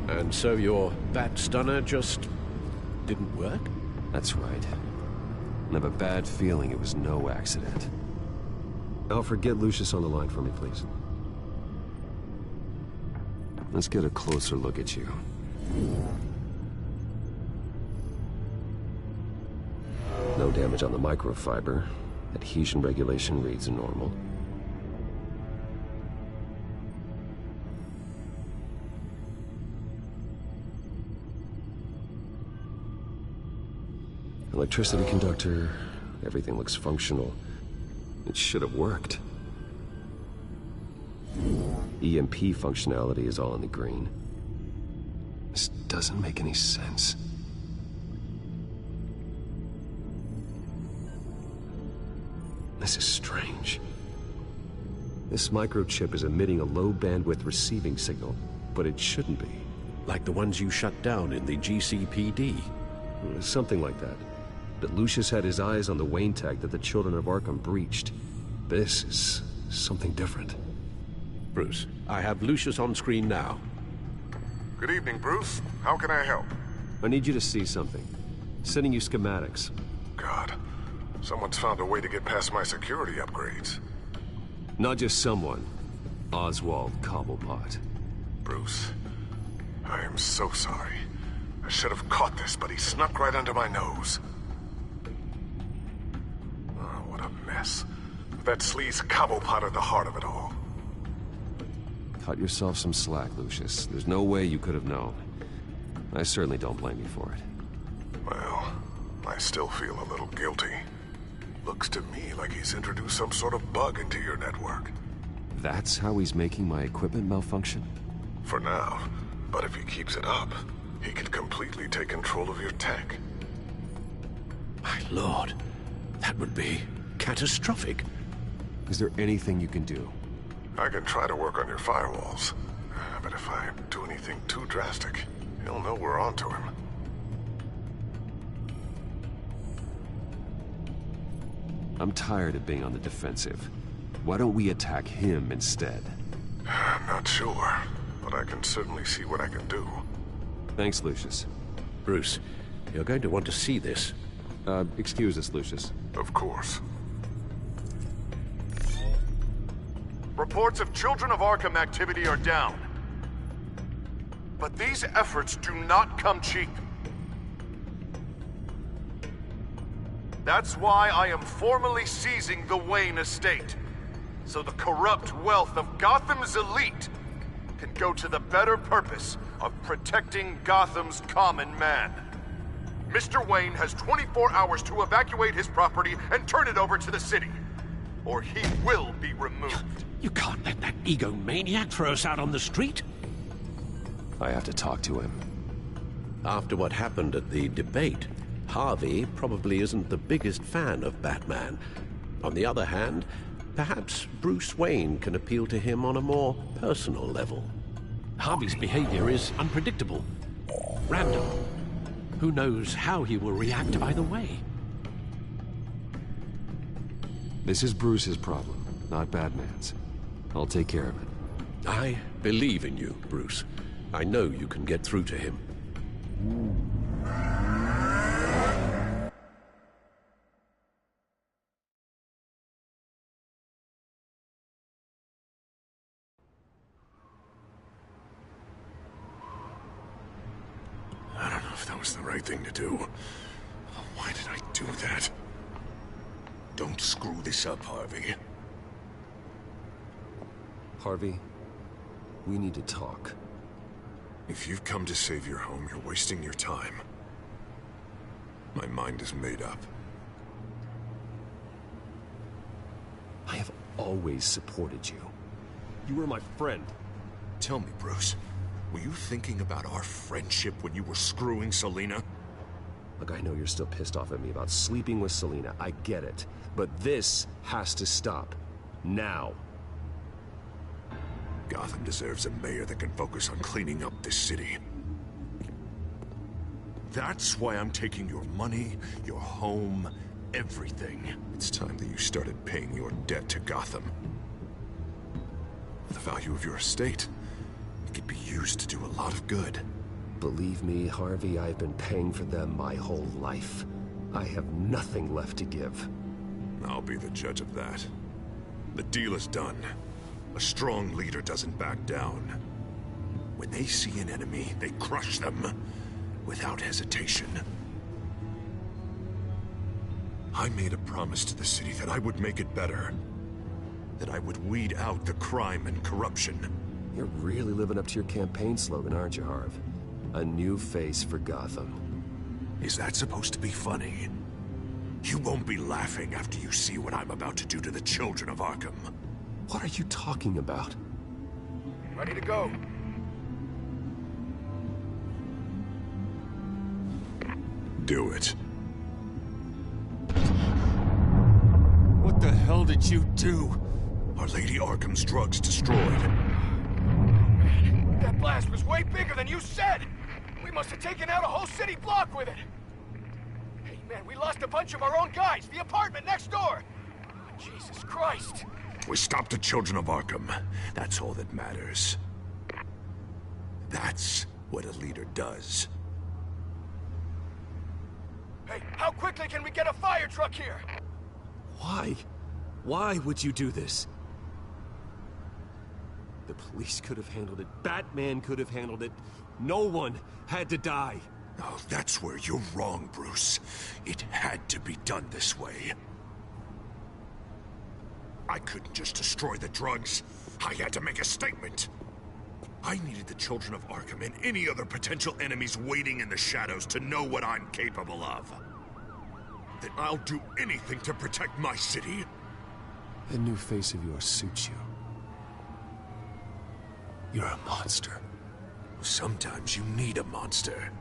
And so your bat stunner just didn't work? That's right. I have a bad feeling it was no accident. Alfred, get Lucius on the line for me, please. Let's get a closer look at you. No damage on the microfiber. Adhesion regulation reads normal. Electricity conductor, everything looks functional. It should have worked. EMP functionality is all in the green. This doesn't make any sense. This is strange. This microchip is emitting a low-bandwidth receiving signal, but it shouldn't be. Like the ones you shut down in the GCPD. Something like that. But Lucius had his eyes on the Wayne tag that the Children of Arkham breached. This is something different. Bruce, I have Lucius on screen now. Good evening, Bruce. How can I help? I need you to see something. Sending you schematics. God, someone's found a way to get past my security upgrades. Not just someone. Oswald Cobblepot. Bruce, I am so sorry. I should have caught this, but he snuck right under my nose. Oh, what a mess. That sleaze Cobblepot at the heart of it all. Cut yourself some slack, Lucius. There's no way you could have known. I certainly don't blame you for it. Well, I still feel a little guilty. Looks to me like he's introduced some sort of bug into your network. That's how he's making my equipment malfunction? For now. But if he keeps it up, he could completely take control of your tech. My lord, that would be catastrophic. Is there anything you can do? I can try to work on your firewalls. But if I do anything too drastic, he'll know we're onto him. I'm tired of being on the defensive. Why don't we attack him instead? I'm not sure, but I can certainly see what I can do. Thanks, Lucius. Bruce, you're going to want to see this. Excuse us, Lucius. Of course. Reports of Children of Arkham activity are down. But these efforts do not come cheap. That's why I am formally seizing the Wayne estate, so the corrupt wealth of Gotham's elite can go to the better purpose of protecting Gotham's common man. Mr. Wayne has 24 hours to evacuate his property and turn it over to the city, or he will be removed. You can't let that egomaniac throw us out on the street. I have to talk to him. After what happened at the debate, Harvey probably isn't the biggest fan of Batman. On the other hand, perhaps Bruce Wayne can appeal to him on a more personal level. Harvey's behavior is unpredictable, random. Who knows how he will react either way? This is Bruce's problem, not Batman's. I'll take care of it. I believe in you, Bruce. I know you can get through to him. I don't know if that was the right thing to do. Why did I do that? Don't screw this up, Harvey. Harvey, we need to talk. If you've come to save your home, you're wasting your time. My mind is made up. I have always supported you. You were my friend. Tell me, Bruce, were you thinking about our friendship when you were screwing Selina? Look, I know you're still pissed off at me about sleeping with Selina. I get it. But this has to stop. Now. Gotham deserves a mayor that can focus on cleaning up this city. That's why I'm taking your money, your home, everything. It's time that you started paying your debt to Gotham. The value of your estate, it could be used to do a lot of good. Believe me, Harvey, I've been paying for them my whole life. I have nothing left to give. I'll be the judge of that. The deal is done. A strong leader doesn't back down. When they see an enemy, they crush them without hesitation. I made a promise to the city that I would make it better. That I would weed out the crime and corruption. You're really living up to your campaign slogan, aren't you, Harv? A new face for Gotham. Is that supposed to be funny? You won't be laughing after you see what I'm about to do to the children of Arkham. What are you talking about? Ready to go. Do it. What the hell did you do? Are Lady Arkham's drugs destroyed? That blast was way bigger than you said! We must have taken out a whole city block with it! Hey man, we lost a bunch of our own guys! The apartment next door! Jesus Christ! We stopped the children of Arkham. That's all that matters. That's what a leader does. Hey, how quickly can we get a fire truck here? Why? Why would you do this? The police could have handled it. Batman could have handled it. No one had to die. Oh, that's where you're wrong, Bruce. It had to be done this way. I couldn't just destroy the drugs. I had to make a statement. I needed the children of Arkham and any other potential enemies waiting in the shadows to know what I'm capable of. That I'll do anything to protect my city. The new face of yours suits you. You're a monster. Sometimes you need a monster.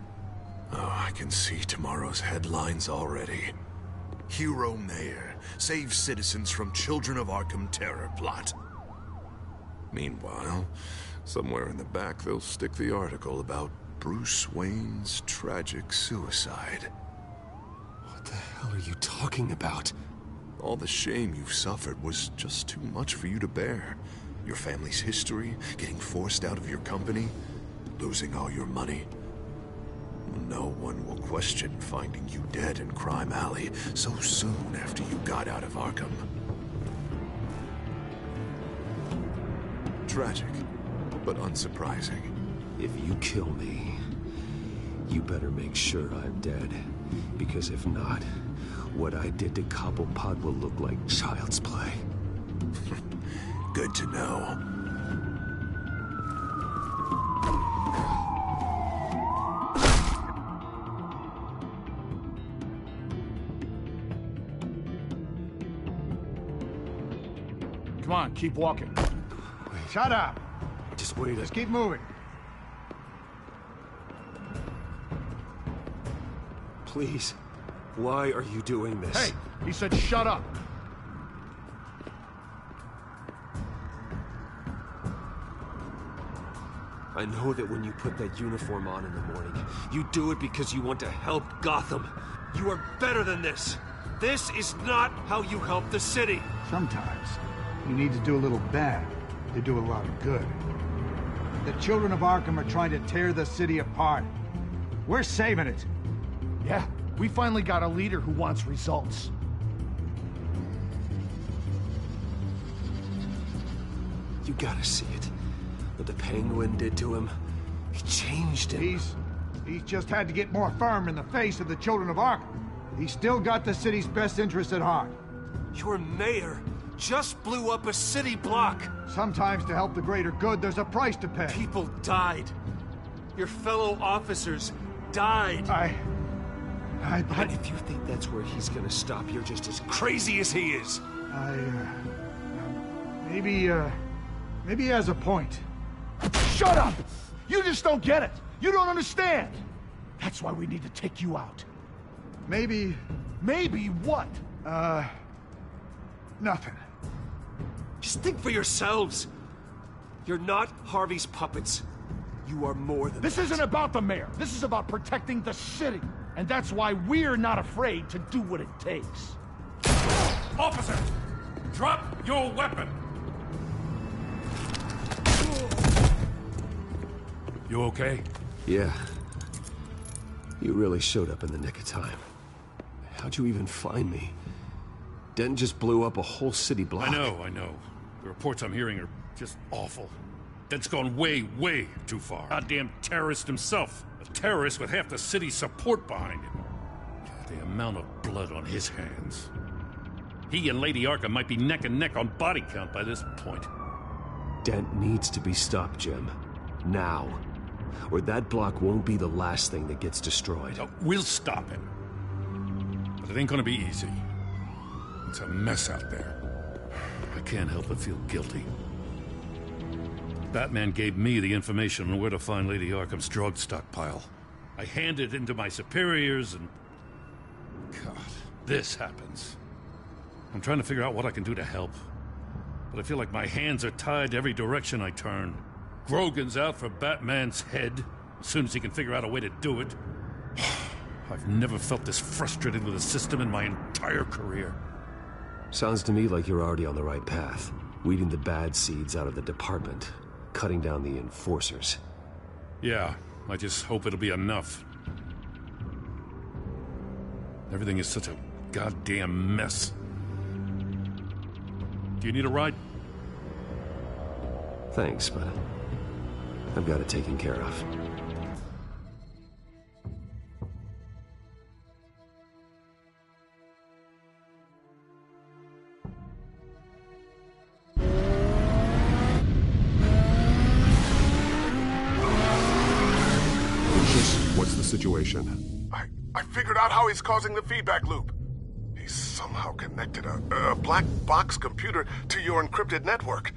Oh, I can see tomorrow's headlines already. Hero Mayor saves citizens from Children of Arkham terror plot. Meanwhile, somewhere in the back they'll stick the article about Bruce Wayne's tragic suicide. What the hell are you talking about? All the shame you've suffered was just too much for you to bear. Your family's history, getting forced out of your company, losing all your money. No one will question finding you dead in Crime Alley so soon after you got out of Arkham. Tragic, but unsurprising. If you kill me, you better make sure I'm dead. Because if not, what I did to Cobblepot will look like child's play. Good to know. Come on, keep walking. Shut up. Just wait. Just keep moving. Please. Why are you doing this? Hey, he said shut up. I know that when you put that uniform on in the morning, you do it because you want to help Gotham. You are better than this. This is not how you help the city. Sometimes you need to do a little bad to do a lot of good. The children of Arkham are trying to tear the city apart. We're saving it. Yeah, we finally got a leader who wants results. You gotta see it. What the Penguin did to him. He changed him. He's just had to get more firm in the face of the children of Arkham. He's still got the city's best interests at heart. Your mayor just blew up a city block. Sometimes to help the greater good, there's a price to pay. People died. Your fellow officers died. And if you think that's where he's gonna stop, you're just as crazy as he is. Maybe he has a point. Shut up! You just don't get it. You don't understand. That's why we need to take you out. Maybe what? Nothing. Just think for yourselves. You're not Harvey's puppets. You are more than This that. isn't about the mayor. This is about protecting the city. And that's why we're not afraid to do what it takes. Officer! Drop your weapon! You okay? Yeah. You really showed up in the nick of time. How'd you even find me? Dent just blew up a whole city block. I know. The reports I'm hearing are just awful. Dent's gone way, way too far. Goddamn terrorist himself. A terrorist with half the city's support behind him. The amount of blood on his hands. He and Lady Arkham might be neck and neck on body count by this point. Dent needs to be stopped, Jim. Now. Or that block won't be the last thing that gets destroyed. We'll stop him. But it ain't gonna be easy. It's a mess out there. I can't help but feel guilty. Batman gave me the information on where to find Lady Arkham's drug stockpile. I handed it in to my superiors and... God, this happens. I'm trying to figure out what I can do to help. But I feel like my hands are tied every direction I turn. Grogan's out for Batman's head, as soon as he can figure out a way to do it. I've never felt this frustrated with a system in my entire career. Sounds to me like you're already on the right path. Weeding the bad seeds out of the department. Cutting down the enforcers. Yeah, I just hope it'll be enough. Everything is such a goddamn mess. Do you need a ride? Thanks, but I've got it taken care of. What's the situation? I figured out how he's causing the feedback loop. He's somehow connected a black box computer to your encrypted network.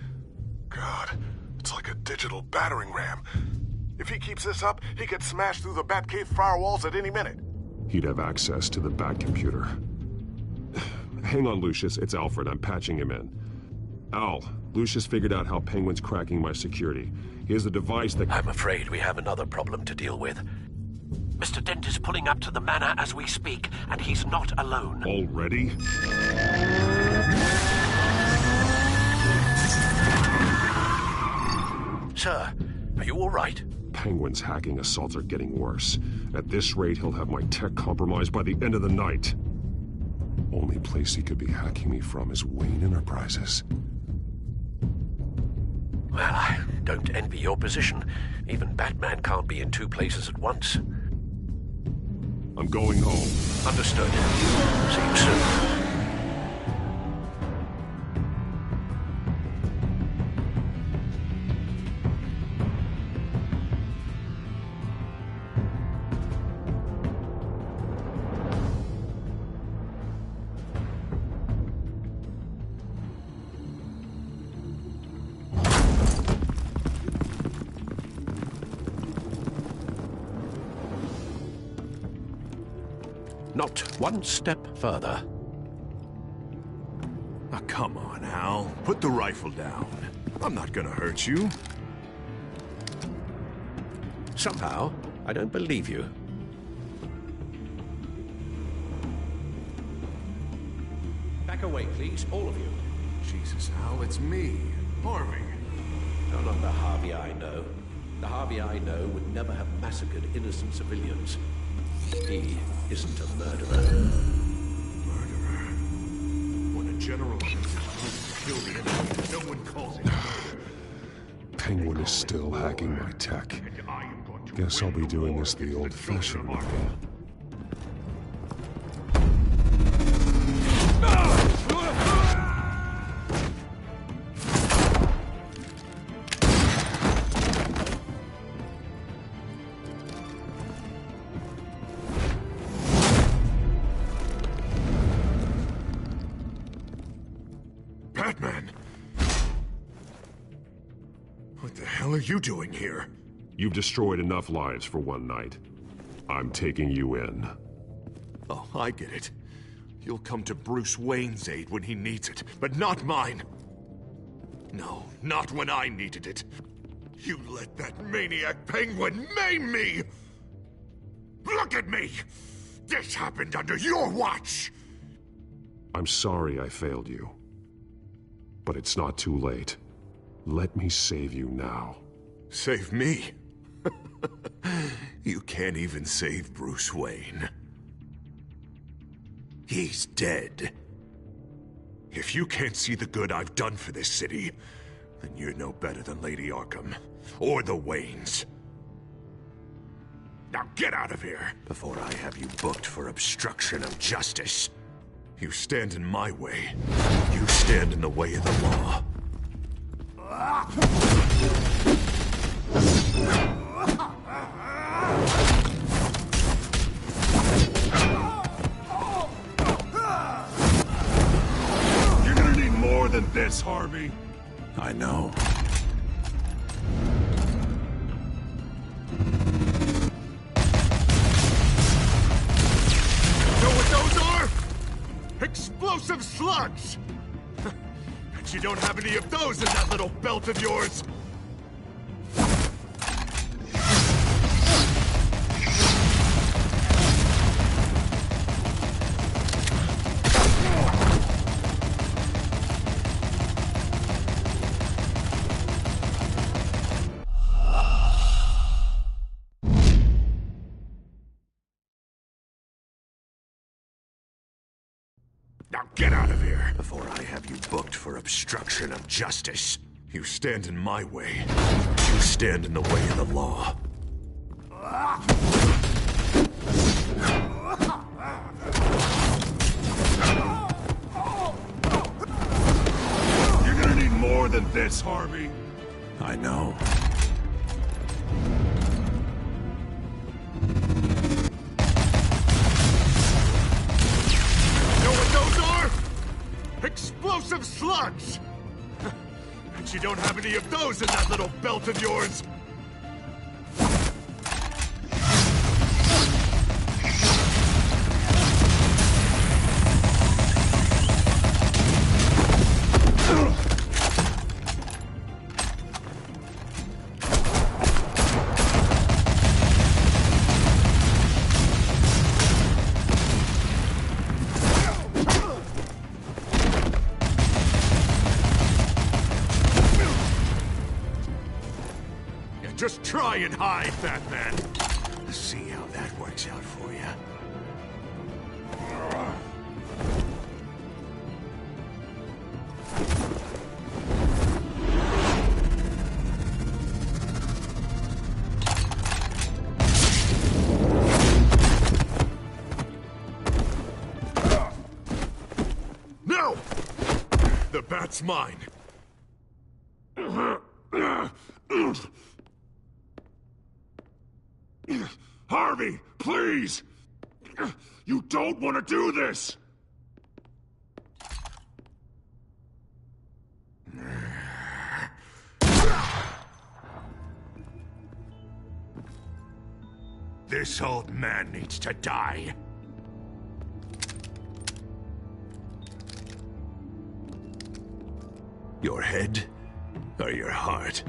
God, it's like a digital battering ram. If he keeps this up, he could smash through the Batcave firewalls at any minute. He'd have access to the Bat computer. Hang on, Lucius. It's Alfred. I'm patching him in. Al, Lucius figured out how Penguin's cracking my security. He has a device that... I'm afraid we have another problem to deal with. Mr. Dent is pulling up to the manor as we speak, and he's not alone. Already? Sir, are you all right? Penguin's hacking assaults are getting worse. At this rate, he'll have my tech compromised by the end of the night. Only place he could be hacking me from is Wayne Enterprises. Well, I don't envy your position. Even Batman can't be in two places at once. I'm going home. Understood. See you soon. Not one step further. Oh, come on, Al. Put the rifle down. I'm not gonna hurt you. Somehow, I don't believe you. Back away, please, all of you. Jesus, Al, it's me, Harvey. No, not the Harvey I know. The Harvey I know would never have massacred innocent civilians. He isn't a murderer. Murderer? When a general comes in to kill the enemy, no one calls it murder. Penguin is still hacking my tech. Guess I'll be doing this the old-fashioned way. Batman! What the hell are you doing here? You've destroyed enough lives for one night. I'm taking you in. Oh, I get it. You'll come to Bruce Wayne's aid when he needs it, but not mine. No, not when I needed it. You let that maniac Penguin maim me! Look at me! This happened under your watch! I'm sorry I failed you. But it's not too late. Let me save you now. Save me? You can't even save Bruce Wayne. He's dead. If you can't see the good I've done for this city, then you're no better than Lady Arkham. Or the Waynes. Now get out of here, before I have you booked for obstruction of justice. You stand in my way. You stand in the way of the law. You're gonna need more than this, Harvey. I know. Know what those are? Explosive slugs! Bet you don't have any of those in that little belt of yours. Now get out of here, before I have you booked for obstruction of justice. You stand in my way. You stand in the way of the law. You're gonna need more than this, Harvey. I know. Explosive slugs! Bet you don't have any of those in that little belt of yours. Just try and hide, Batman. Let's see how that works out for you. No! The bat's mine. Harvey, please! You don't want to do this! This old man needs to die. Your head or your heart?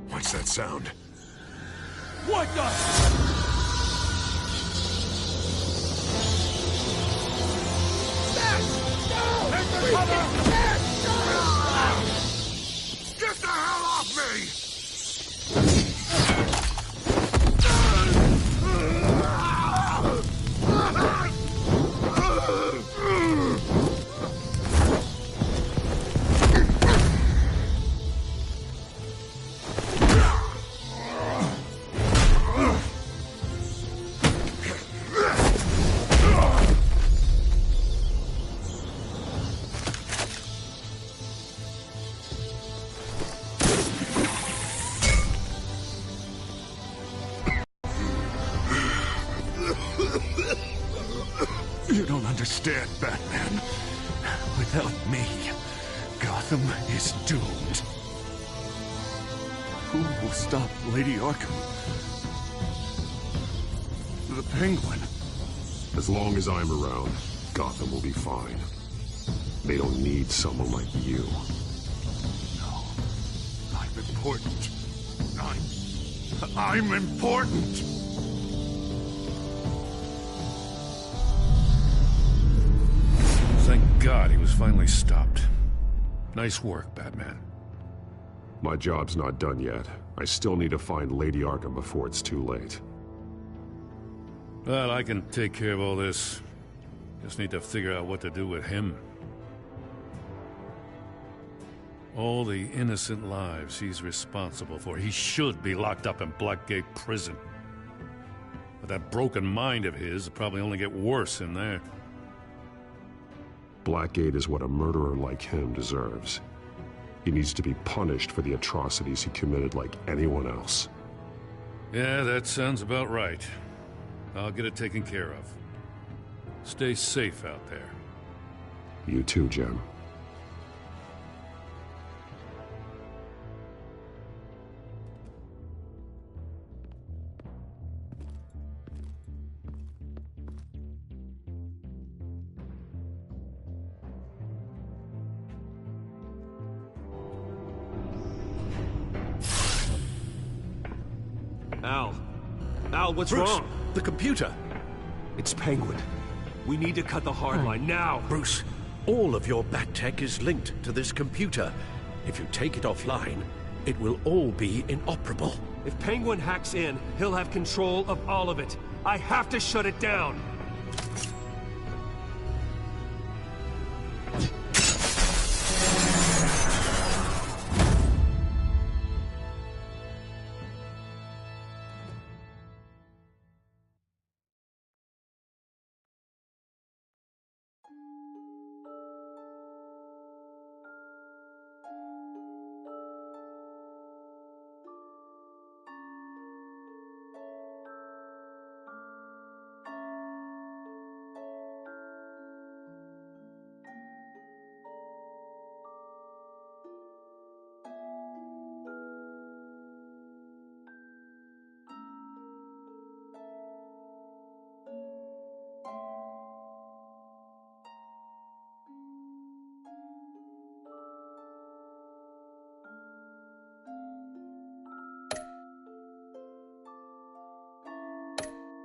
What's that sound? What the? Get the hell off me! You don't understand, Batman. Without me, Gotham is doomed. Who will stop Lady Arkham? The Penguin. As long as I'm around, Gotham will be fine. They don't need someone like you. No. I'm important. I'm important! Thank God he was finally stopped. Nice work, Batman. My job's not done yet. I still need to find Lady Arkham before it's too late. Well, I can take care of all this. Just need to figure out what to do with him. All the innocent lives he's responsible for. He should be locked up in Blackgate Prison. But that broken mind of his will probably only get worse in there. Blackgate is what a murderer like him deserves. He needs to be punished for the atrocities he committed like anyone else. Yeah, that sounds about right. I'll get it taken care of. Stay safe out there. You too, Jim. Al, what's Bruce, wrong? The computer. It's Penguin. We need to cut the hard line now. Bruce, all of your bat tech is linked to this computer. If you take it offline, it will all be inoperable. If Penguin hacks in, he'll have control of all of it. I have to shut it down.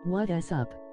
What is up?